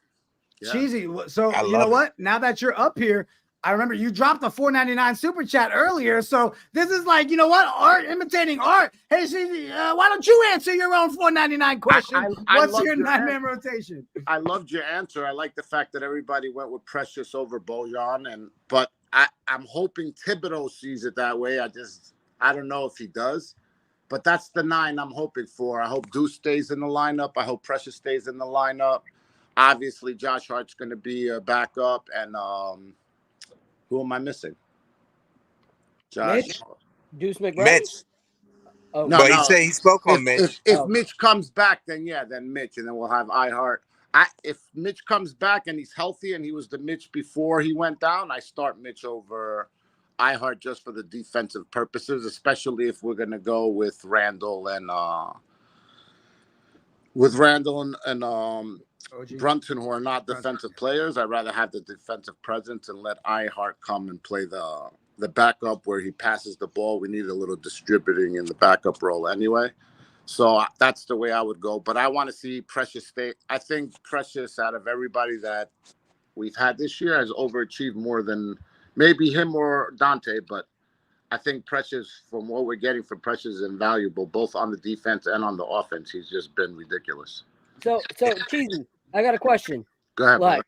Yeah. Cheesy. So you know what? Now that you're up here, I remember you dropped a $4.99 super chat earlier. So this is like, you know what? Art imitating art. Hey, Cheesy, why don't you answer your own $4.99 question? What's your 9-man rotation? I loved your answer. I like the fact that everybody went with Precious over Bojan, but I'm hoping Thibodeau sees it that way. I don't know if he does, but that's the 9 I'm hoping for. I hope Deuce stays in the lineup. I hope Precious stays in the lineup. Obviously, Josh Hart's going to be a backup, and who am I missing? Josh. Mitch? Deuce McBride? Mitch. Oh, no, he spoke on Mitch. If Mitch comes back, then Mitch, and then we'll have Hart. If Mitch comes back and he's healthy and he was the Mitch before he went down, I start Mitch over Hart just for the defensive purposes, especially if we're going to go with Randle and Brunson, who are not defensive players. I'd rather have the defensive presence and let Hart come and play the backup where he passes the ball. We need a little distributing in the backup role anyway. So that's the way I would go. But I want to see Precious stay. I think Precious, out of everybody that we've had this year, has overachieved more than maybe him or Dante. But I think Precious, from what we're getting from Precious, is invaluable, both on the defense and on the offense. He's just been ridiculous. So Cheesy, I got a question. Go ahead, brother.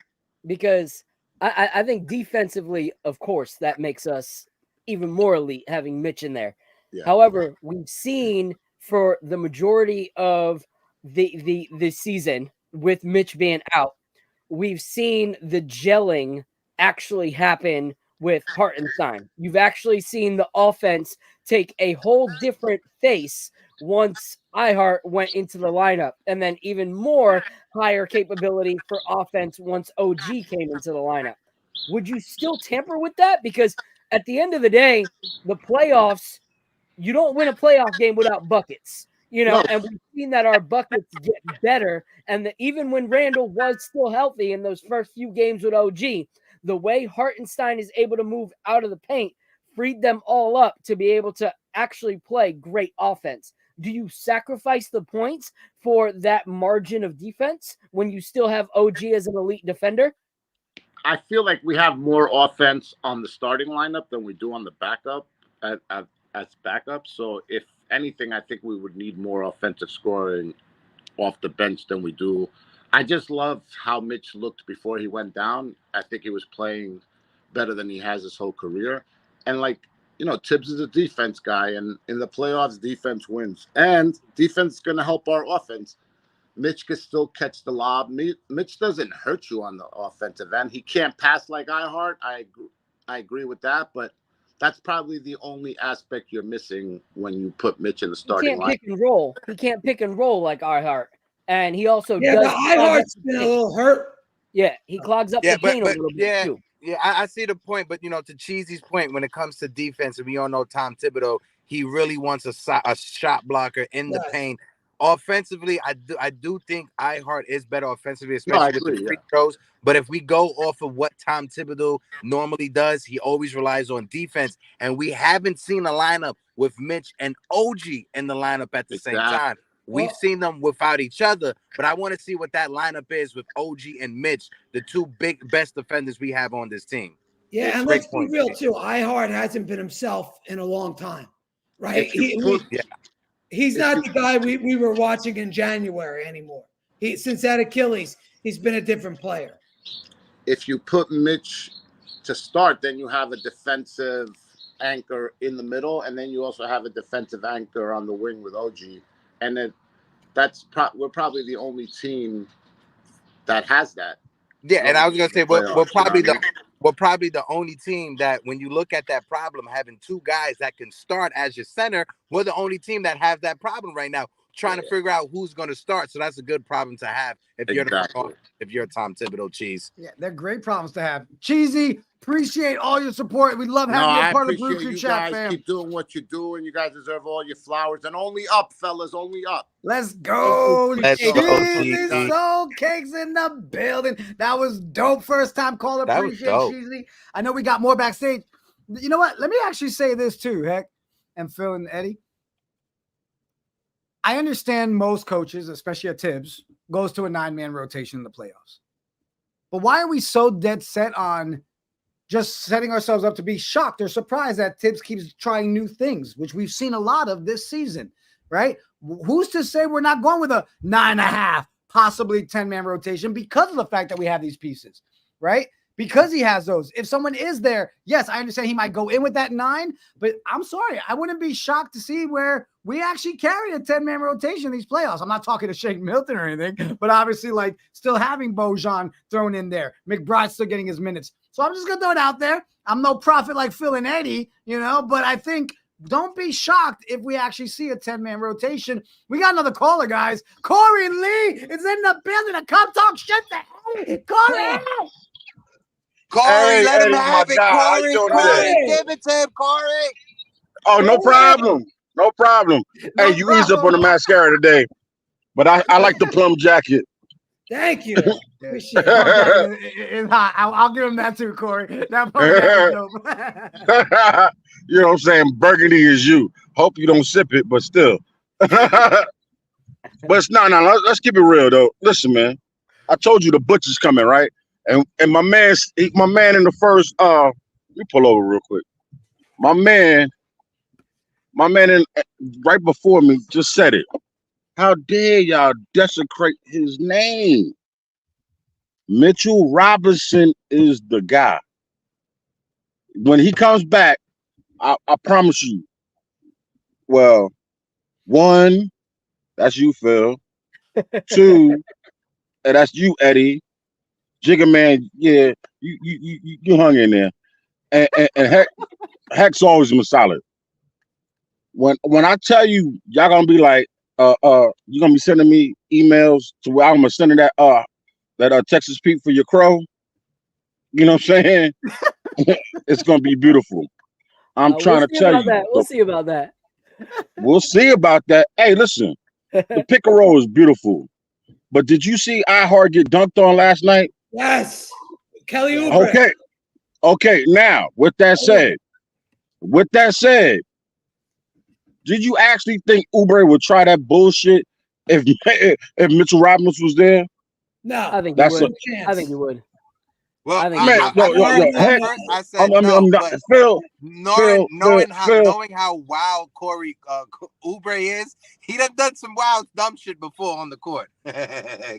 Because I think defensively, of course, that makes us even more elite having Mitch in there. Yeah. However, we've seen for the majority of the season with Mitch being out, we've seen the gelling actually happen with Hartenstein. You've actually seen the offense take a whole different face once iHeart went into the lineup, and then even more higher capability for offense once OG came into the lineup. Would you still tamper with that? Because at the end of the day, the playoffs, you don't win a playoff game without buckets. No. And we've seen that our buckets get better. And even when Randle was still healthy in those first few games with OG, the way Hartenstein is able to move out of the paint freed them all up to be able to actually play great offense. Do you sacrifice the points for that margin of defense when you still have OG as an elite defender? I feel like we have more offense on the starting lineup than we do on the backup as backup. So if anything, I think we would need more offensive scoring off the bench than we do. I just loved how Mitch looked before he went down. I think he was playing better than he has his whole career. And Tibbs is a defense guy, and in the playoffs, defense wins. And defense is going to help our offense. Mitch can still catch the lob. Mitch doesn't hurt you on the offensive end. He can't pass like iHeart. I agree with that, but that's probably the only aspect you're missing when you put Mitch in the starting line. He can't pick and roll like iHeart. And he also does. But iHeart's been a little hurt. Yeah, he clogs up the paint a little bit too. Yeah, I see the point, but to Cheesy's point, when it comes to defense, and we all know Tom Thibodeau, he really wants a shot blocker in the paint. Offensively, I do think iHeart is better offensively, especially with the free throws. But if we go off of what Tom Thibodeau normally does, he always relies on defense. And we haven't seen a lineup with Mitch and OG in the lineup at the same time. We've seen them without each other, but I want to see what that lineup is with OG and Mitch, the two best defenders we have on this team. Yeah, and let's be real too. iHeart hasn't been himself in a long time, right? He's not the guy we were watching in January anymore. Since that Achilles, he's been a different player. If you put Mitch to start, then you have a defensive anchor in the middle, and then you also have a defensive anchor on the wing with OG. And then we're probably the only team that has that. Yeah, and I was gonna say we're probably the only team that, when you look at that problem, having two guys that can start as your center, we're the only team that have that problem right now, trying to figure out who's going to start. So that's a good problem to have if you're Tom Thibodeau. Cheese. Yeah, they're great problems to have. Cheesy, appreciate all your support. We love having you a part of the Brew Crew chat, fam. Keep doing what you're doing. You guys deserve all your flowers, and only up, fellas, only up. Let's go. Cheesy. Soul Cakes in the building. That was dope. First time caller. Appreciate Cheesy. I know we got more backstage. You know what? Let me actually say this too, Heck, and Phil and Eddie. I understand most coaches, especially at Tibs, goes to a 9-man rotation in the playoffs. But why are we so dead set on just setting ourselves up to be shocked or surprised that Tibs keeps trying new things, which we've seen a lot of this season, right? Who's to say we're not going with a 9.5, possibly 10-man rotation because of the fact that we have these pieces, right? Because he has those. If someone is there, yes, I understand he might go in with that 9, but I'm sorry. I wouldn't be shocked to see where we actually carry a 10-man rotation in these playoffs. I'm not talking to Shake Milton or anything, but obviously still having Bojan thrown in there. McBride's still getting his minutes. So I'm just going to throw it out there. I'm no prophet like Phil and Eddie, but I think don't be shocked if we actually see a 10-man rotation. We got another caller, guys. Corey Lee is in the building to come talk shit to Eddie. Corey! Corey, let him have it, Corey. Give it to him, Corey. Oh, no problem. No problem. Hey, you ease up on the mascara today, but I like the plum jacket. Thank you. It's hot. I'll give him that too, Corey. That dope. You know what I'm saying? Burgundy is you. Hope you don't sip it, but still. But let's keep it real though. Listen, man. I told you the butcher's coming, right? And my man in the first let me pull over real quick. My man in right before me just said it. How dare y'all desecrate his name? Mitchell Robinson is the guy. When he comes back, I promise you. Well, 1, that's you, Phil. 2, And that's you, Eddie. Jiggaman, yeah, you hung in there. And Heck's always been solid. When I tell you, y'all gonna be like, you're gonna be sending me emails to where I'm gonna send that Texas Pete for your crow. You know what I'm saying? It's gonna be beautiful. I'm trying to tell you. We'll see about that. We'll see about that. Hey, listen, the pick and roll is beautiful. But did you see iHeart get dunked on last night? Yes. Kelly Oubre. Okay. Now, with that said, did you actually think Oubre would try that bullshit if Mitchell Robinson was there? No, I think he would. I think he would. Well, I think I said no, but Phil, knowing how wild Corey Oubre is, he done some wild dumb shit before on the court.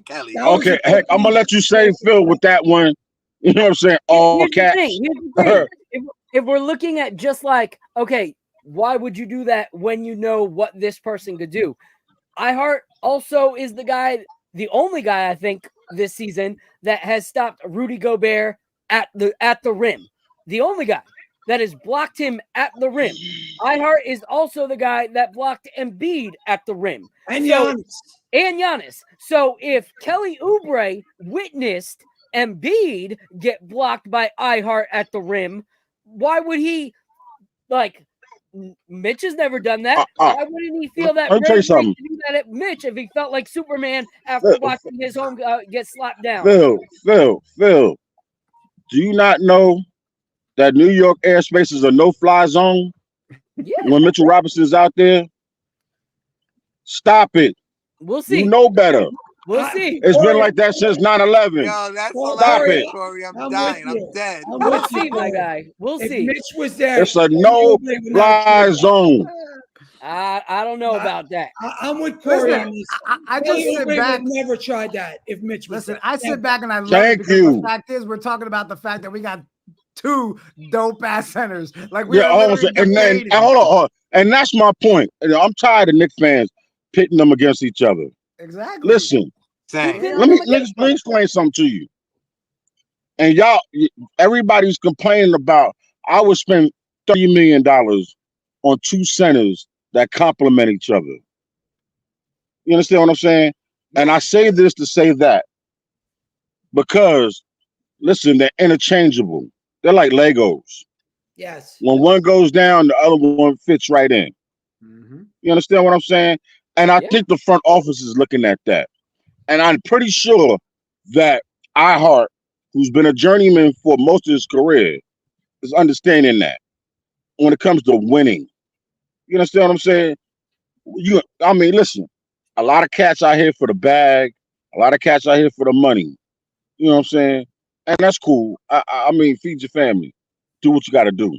Kelly. Okay, heck, I'm gonna let you say Phil with that one. You know what I'm saying? All caps. Here's the thing. If we're looking at just like, okay, why would you do that when you know what this person could do? iHeart also is the only guy I think this season that has stopped Rudy Gobert at the rim. The only guy that has blocked him at the rim. iHeart is also the guy that blocked Embiid at the rim. And Giannis. So if Kelly Oubre witnessed Embiid get blocked by iHeart at the rim, why would he, like, Mitch has never done that. Why wouldn't he feel that? Let me tell you something. To do that at Mitch if he felt like Superman after watching his home get slapped down. Phil, do you not know that New York airspace is a no-fly zone? Yeah. When Mitchell Robinson's out there, stop it. We'll see. You know better. We'll see. It's been like that since 9/11. Yo, that's Stop it. Corey. I'm dying. I'm dead. We'll see, my guy. We'll if see. Mitch was there, it's a no-fly zone. I don't know about that. I'm with Corey on this. I just sit back. Never tried that. If Mitch was listen, there. I sit back and I love Thank it because you. the fact is we're talking about the fact that we got two dope ass centers. Like hold on, and that's my point. I'm tired of Knicks fans pitting them against each other. Exactly. Listen, let me explain something to you. And y'all, everybody's complaining about I would spend $30 million on two centers that complement each other. You understand what I'm saying? And I say this to say that because, listen, they're interchangeable. They're like Legos. Yes. When one goes down, the other one fits right in. Mm-hmm. You understand what I'm saying? And I think the front office is looking at that. And I'm pretty sure that iHeart, who's been a journeyman for most of his career, is understanding that when it comes to winning. You understand what I'm saying? Listen, a lot of cats out here for the bag, a lot of cats out here for the money. You know what I'm saying? And that's cool. I mean, feed your family. Do what you got to do.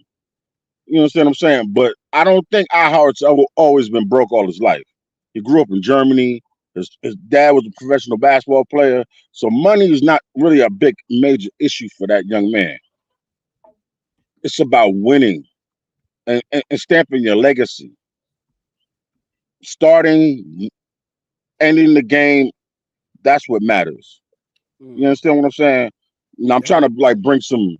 You understand what I'm saying? But I don't think iHeart's always been broke all his life. He grew up in Germany. His dad was a professional basketball player. So money is not really a big major issue for that young man. It's about winning and stamping your legacy. Starting, ending the game, that's what matters. You understand what I'm saying? And I'm trying to bring some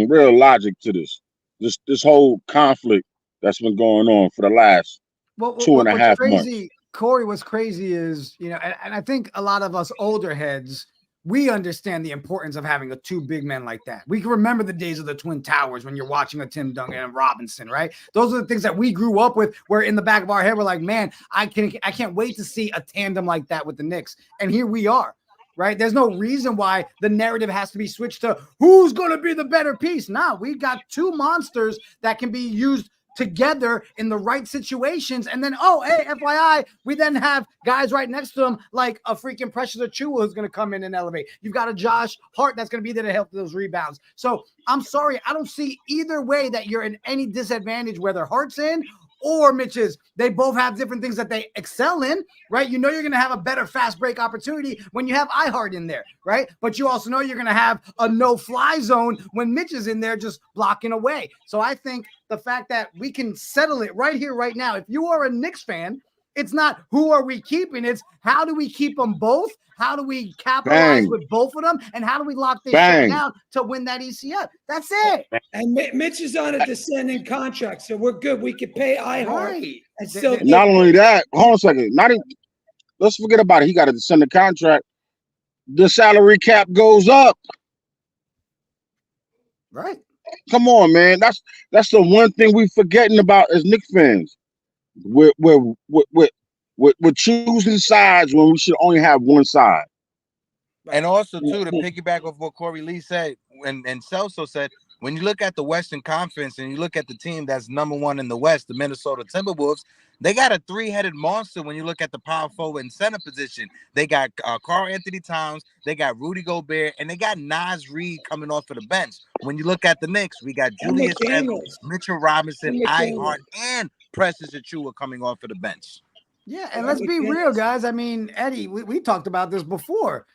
real logic to this whole conflict that's been going on for the last 2.5 months. Corey, what's crazy is, and I think a lot of us older heads, we understand the importance of having two big men like that. We can remember the days of the Twin Towers when you're watching a Tim Duncan and Robinson, right? Those are the things that we grew up with, where in the back of our head, we're like, man, I can't wait to see a tandem like that with the Knicks. And here we are. Right? There's no reason why the narrative has to be switched to who's going to be the better piece. Nah, we've got two monsters that can be used together in the right situations. And then, hey, FYI, we then have guys right next to them like a freaking Precious Achiuwa who's going to come in and elevate. You've got a Josh Hart that's going to be there to help those rebounds. So I'm sorry, I don't see either way that you're in any disadvantage, whether Hart's in or Mitch's. They both have different things that they excel in, right? You know you're going to have a better fast break opportunity when you have iHeart in there, right? But you also know you're going to have a no-fly zone when Mitch is in there just blocking away. So I think the fact that we can settle it right here, right now, if you are a Knicks fan It's not who are we keeping. It's how do we keep them both? How do we capitalize with both of them? And how do we lock this shit down to win that ECF? That's it. And Mitch is on a descending contract, so we're good. We could pay iHeart and still. Not only that, hold on a second. Let's forget about it. He got a descending contract. The salary cap goes up. Right. Come on, man. That's the one thing we forgetting about as Knicks fans. We're choosing sides when we should only have one side. And also, too, to piggyback off what Corey Lee said and Celso said, when you look at the Western Conference and you look at the team that's number one in the West, the Minnesota Timberwolves, they got a three-headed monster when you look at the power forward and center position. They got Karl Anthony Towns, they got Rudy Gobert, and they got Naz Reid coming off of the bench. When you look at the Knicks, we got Julius Randle, Mitchell Robinson, Hart, and Precious Achiuwa coming off of the bench. Yeah, and let's be real, guys. I mean, Eddie, we talked about this before.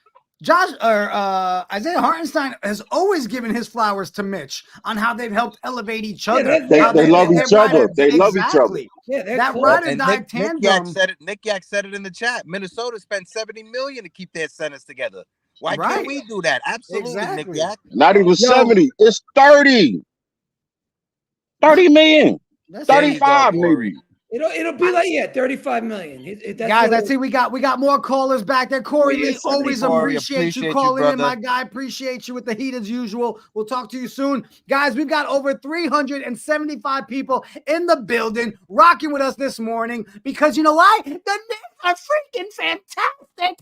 Isaiah Hartenstein has always given his flowers to Mitch on how they've helped elevate each other. They love each other. They love each other. Yeah, that ride or die tandem. Nick Yak said it in the chat. Minnesota spent $70 million to keep their centers together. Why can't we do that? Absolutely, Nick Yak. Not even 70. It's 30. 30 million. 35 maybe. It'll be like 35 million. Guys, I see we got more callers back there. Corey Lee, always appreciate you calling in, my guy. Appreciate you with the heat as usual. We'll talk to you soon. Guys, we've got over 375 people in the building rocking with us this morning because you know why? The Knicks are freaking fantastic.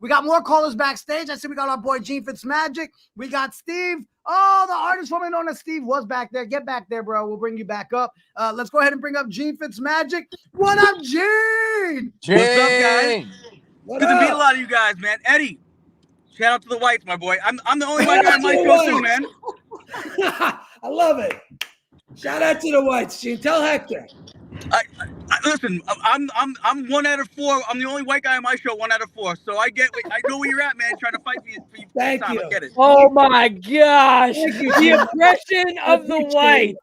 We got more callers backstage. I see we got our boy Gene Fitzmagic. We got Steve. Oh, the artist woman known as Steve was back there. Get back there, bro. We'll bring you back up. Let's go ahead and bring up Gene Fitzmagic. What up, Gene? What's up, guys? Good to meet a lot of you guys, man. Eddie, shout out to the whites, my boy. I'm the only white guy on my show too, man. I love it. Shout out to the whites, Gene. Tell Hector. Listen, I'm 1 out of 4. I'm the only white guy on my show, 1 out of 4. So I know where you're at, man. Trying to fight for you. Thank you. I get it. Oh my gosh! The impression of the white.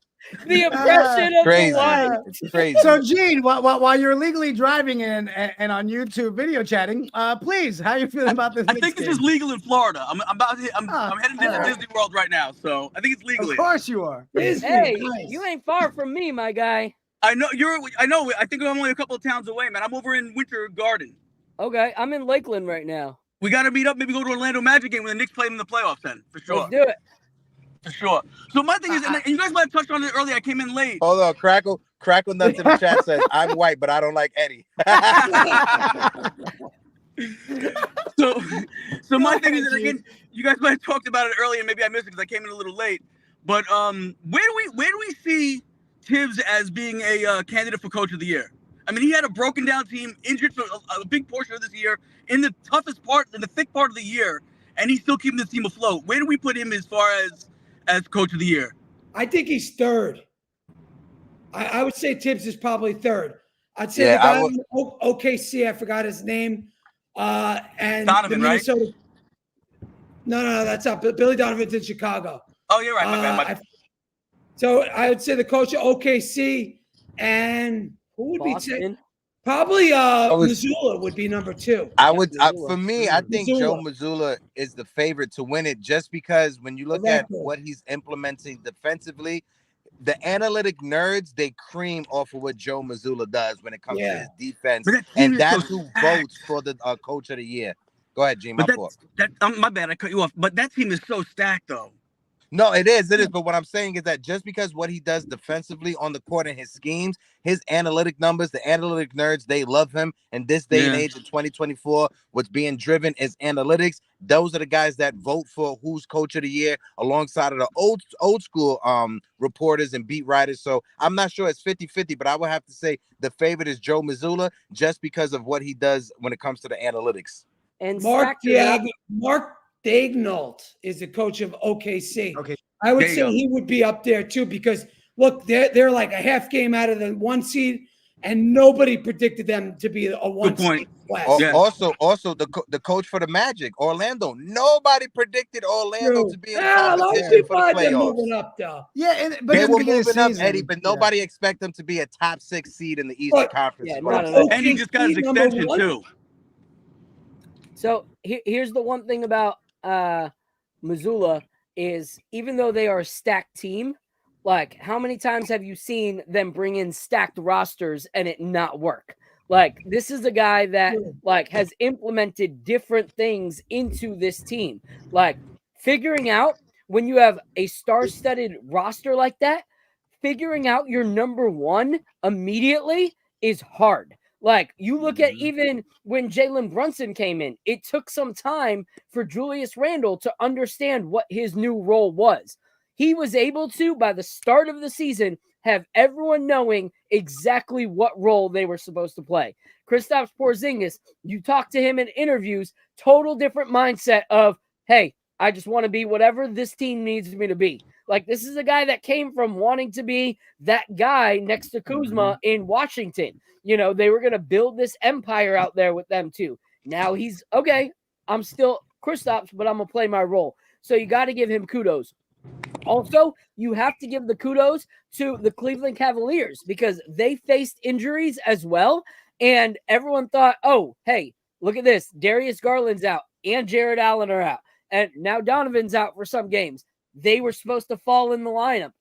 The impression of the white. It's crazy. So, Gene, while you're legally driving and on YouTube video chatting, please, how you feeling about this? I think this is legal in Florida. I'm heading to Disney World right now, so I think it's legal. Of course you are. Hey, you ain't far from me, my guy. I know I think I'm only a couple of towns away, man. I'm over in Winter Garden. Okay, I'm in Lakeland right now. We got to meet up, maybe go to Orlando Magic game when the Knicks play in the playoffs then, for sure. Let's do it. For sure. So my thing is, and you guys might have touched on it earlier, I came in late. Hold on, Crackle Nuts in the chat says, I'm white, but I don't like Eddie. So my thing is, and again, you guys might have talked about it earlier, maybe I missed it because I came in a little late. But where do we see Tibs as being a candidate for Coach of the Year? I mean, he had a broken down team, injured for a big portion of this year, in the toughest part, in the thick part of the year, and he's still keeping this team afloat. Where do we put him as far as Coach of the Year? I think he's third. I would say Tibs is probably third. I'd say the guy in OKC, I forgot his name. And Donovan, the Minnesota. Right? No, that's not. Billy Donovan's in Chicago. Oh, you're right. My bad. So I would say the coach of OKC and who would Boston. be probably Mazzulla would be number 2. I think Joe Mazzulla is the favorite to win it just because when you look at what he's implementing defensively, the analytic nerds, they cream off of what Joe Mazzulla does when it comes to his defense. And that's who votes for the Coach of the Year. Go ahead, Gene. My bad, I cut you off. But that team is so stacked, though. No, it is. But what I'm saying is that just because what he does defensively on the court and his schemes, his analytic numbers, the analytic nerds, they love him. And this day and age of 2024, what's being driven is analytics. Those are the guys that vote for who's Coach of the Year alongside of the old school reporters and beat writers. So I'm not sure it's 50-50, but I would have to say the favorite is Joe Mazzulla just because of what he does when it comes to the analytics. And Mark Daignault is the coach of OKC. Okay, I would say he would be up there too because look, they're like a half game out of the 1 seed. and nobody predicted them to be a one point. seed West. Yeah. Also, the coach for the Magic, Orlando. Nobody predicted Orlando True. to be in Yeah, a lot of competition people for the had them playoffs. moving up, though. Yeah, but They in the were beginning of the moving up, season, Eddie, but nobody expect them to be a top 6 seed in the Eastern But- Conference. Yeah, is what not I'm at all. saying. And he just got his number extension one. too. So here's the one thing about Missoula is even though they are a stacked team, like how many times have you seen them bring in stacked rosters and it not work? Like this is a guy that like has implemented different things into this team. Like figuring out when you have a star-studded roster like that, figuring out your number one immediately is hard. Like you look at even when Jalen Brunson came in, it took some time for Julius Randle to understand what his new role was. He was able to, by the start of the season, have everyone knowing exactly what role they were supposed to play. Kristaps Porzingis, you talk to him in interviews, total different mindset of, hey, I just want to be whatever this team needs me to be. Like this is a guy that came from wanting to be that guy next to Kuzma in Washington. You know, they were going to build this empire out there with them too. Now he's okay. I'm still Kristaps, but I'm going to play my role. So you got to give him kudos. Also, you have to give the kudos to the Cleveland Cavaliers because they faced injuries as well. And everyone thought, oh, hey, look at this. Darius Garland's out and Jared Allen are out. And now Donovan's out for some games. They were supposed to fall in the lineup,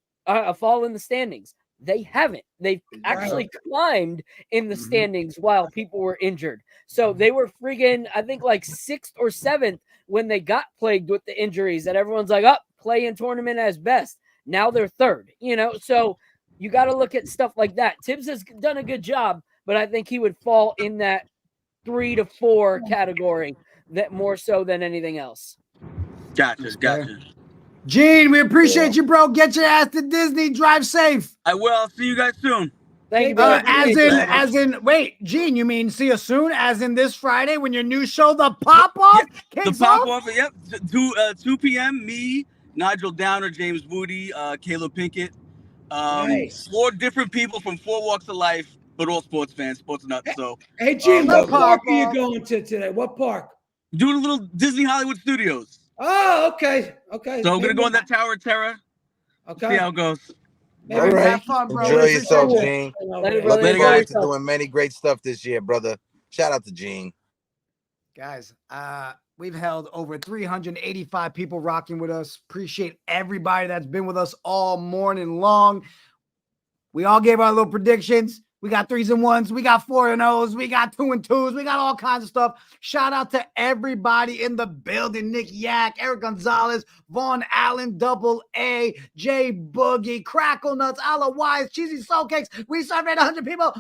fall in the standings. They haven't. They've actually climbed in the standings while people were injured. So they were friggin', I think, like 6th or 7th when they got plagued with the injuries. And everyone's like, oh, play in tournament as best. Now they're 3rd, you know? So you got to look at stuff like that. Tibbs has done a good job, but I think he would fall in that 3 to 4 category that more so than anything else. Gotcha. Gene, we appreciate you, bro. Get your ass to Disney. Drive safe. I will. I'll see you guys soon. Thank you, brother. Wait, Gene, you mean see you soon? As in this Friday when your new show, The Pop-Off, kicks The pop off? off. Yep. 2 p.m. Me, Nigel Downer, James Woody, Caleb Pinkett. Nice. 4 different people from 4 walks of life, but all sports fans, sports nuts. So, Hey, Gene, what park are you Pop-Off. going to today? What park? doing a little Disney Hollywood Studios. Oh, okay. So I'm gonna go on that Tower of Terror. Okay. See how it goes. Maybe All right. Have fun, bro. Enjoy We yourself, appreciate Gene. Later, brother. Looking Later, forward guys. to doing many great stuff this year, brother. Shout out to Gene. Guys, we've held over 385 people rocking with us. Appreciate everybody that's been with us all morning long. We all gave our little predictions. We got 3s and 1s. We got 4 and 0s. We got 2 and 2s. We got all kinds of stuff. Shout out to everybody in the building. Nick Yak, Eric Gonzalez, Vaughn Allen, Double A, Jay Boogie, Crackle Nuts, Alla Wise, Cheesy Soul Cakes. We surveyed 100 people.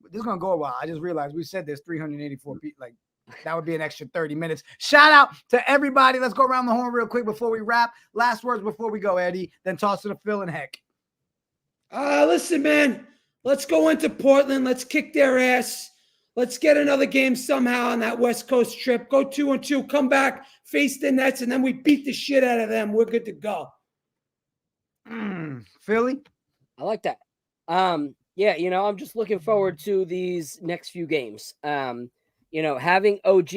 This is going to go a while. I just realized we said there's 384 people. Like, that would be an extra 30 minutes. Shout out to everybody. Let's go around the horn real quick before we wrap. Last words before we go, Eddie. Then toss it to Phil and Heck. Listen, man. Let's go into Portland. Let's kick their ass. Let's get another game somehow on that West Coast trip. Go 2-2. Come back, face the Nets, and then we beat the shit out of them. We're good to go. Philly? I like that. Yeah, you know, I'm just looking forward to these next few games. You know, having OG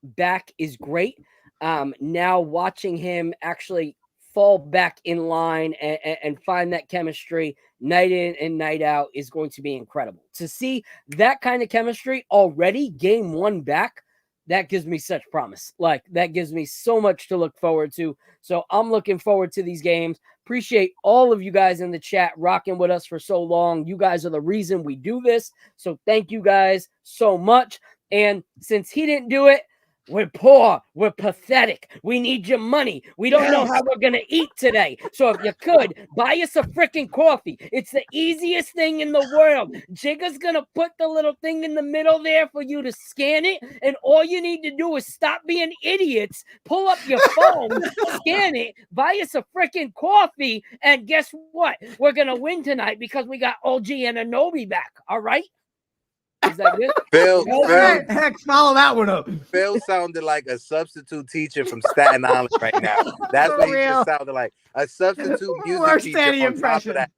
back is great. Now watching him actually fall back in line and find that chemistry night in and night out is going to be incredible. To see that kind of chemistry already, game 1 back, that gives me such promise. Like, that gives me so much to look forward to. So I'm looking forward to these games. Appreciate all of you guys in the chat rocking with us for so long. You guys are the reason we do this. So thank you guys so much. And since he didn't do it, we're poor. We're pathetic. We need your money. We don't know how we're going to eat today. So if you could, buy us a freaking coffee. It's the easiest thing in the world. Jigga's going to put the little thing in the middle there for you to scan it. And all you need to do is stop being idiots, pull up your phone, scan it, buy us a freaking coffee. And guess what? We're going to win tonight because we got OG and Anunoby back. All right? Is that good? Phil, Heck, follow that one up. Phil sounded like a substitute teacher from Staten Island right now. That's For what he real. just sounded like. A substitute music Worst teacher Eddie on top of impression. that.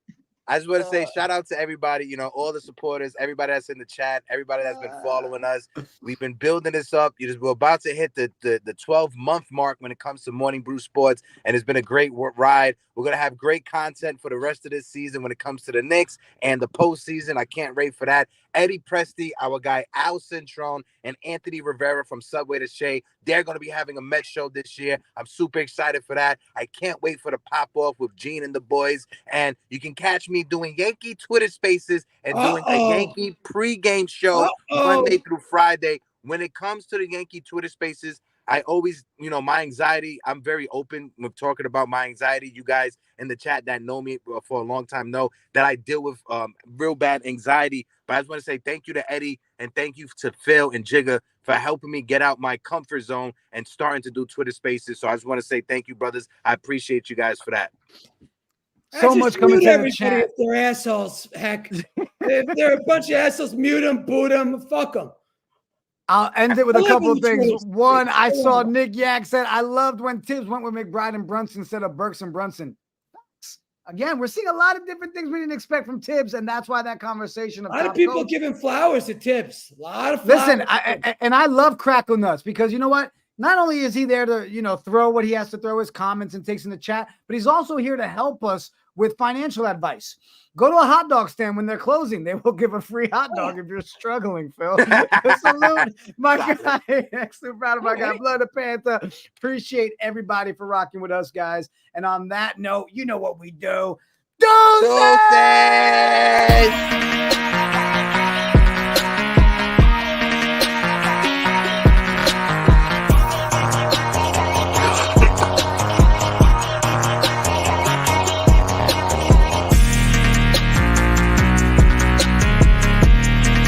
I just want to say shout out to everybody, you know, all the supporters, everybody that's in the chat, everybody that's been following us. We've been building this up. We're about to hit the 12-month mark when it comes to Morning Brew Sports, and it's been a great ride. We're going to have great content for the rest of this season when it comes to the Knicks and the postseason. I can't wait for that. Eddie Presti, our guy Al Cintrone, and Anthony Rivera from Subway to Shea, they're going to be having a Met show this year. I'm super excited for that. I can't wait for the pop-off with Gene and the boys. And you can catch me doing Yankee Twitter Spaces and doing a Yankee pregame show Monday through Friday. When it comes to the Yankee Twitter Spaces, I always, you know, my anxiety, I'm very open with talking about my anxiety. You guys in the chat that know me for a long time know that I deal with real bad anxiety. But I just want to say thank you to Eddie and thank you to Phil and Jigga for helping me get out my comfort zone and starting to do Twitter Spaces. So I just want to say thank you, brothers. I appreciate you guys for that. So much coming to the chat. If they're assholes, heck. If they're a bunch of assholes, mute them, boot them, fuck them. I'll end it with a couple of things. One, I saw Nick Yak said, I loved when Tibs went with McBride and Brunson instead of Burks and Brunson. Again, we're seeing a lot of different things we didn't expect from Tibs, and that's why that conversation of a lot of people giving flowers to Tibs. A lot of flowers. Listen, I love Crackle Nuts because you know what? Not only is he there to, you know, throw what he has to throw, his comments and takes in the chat, but he's also here to help us with financial advice. Go to a hot dog stand when they're closing. They will give a free hot dog if you're struggling, Phil. Salute my guy. Super proud of my guy. Blood of Panther. Appreciate everybody for rocking with us, guys. And on that note, you know what we do. Deuces!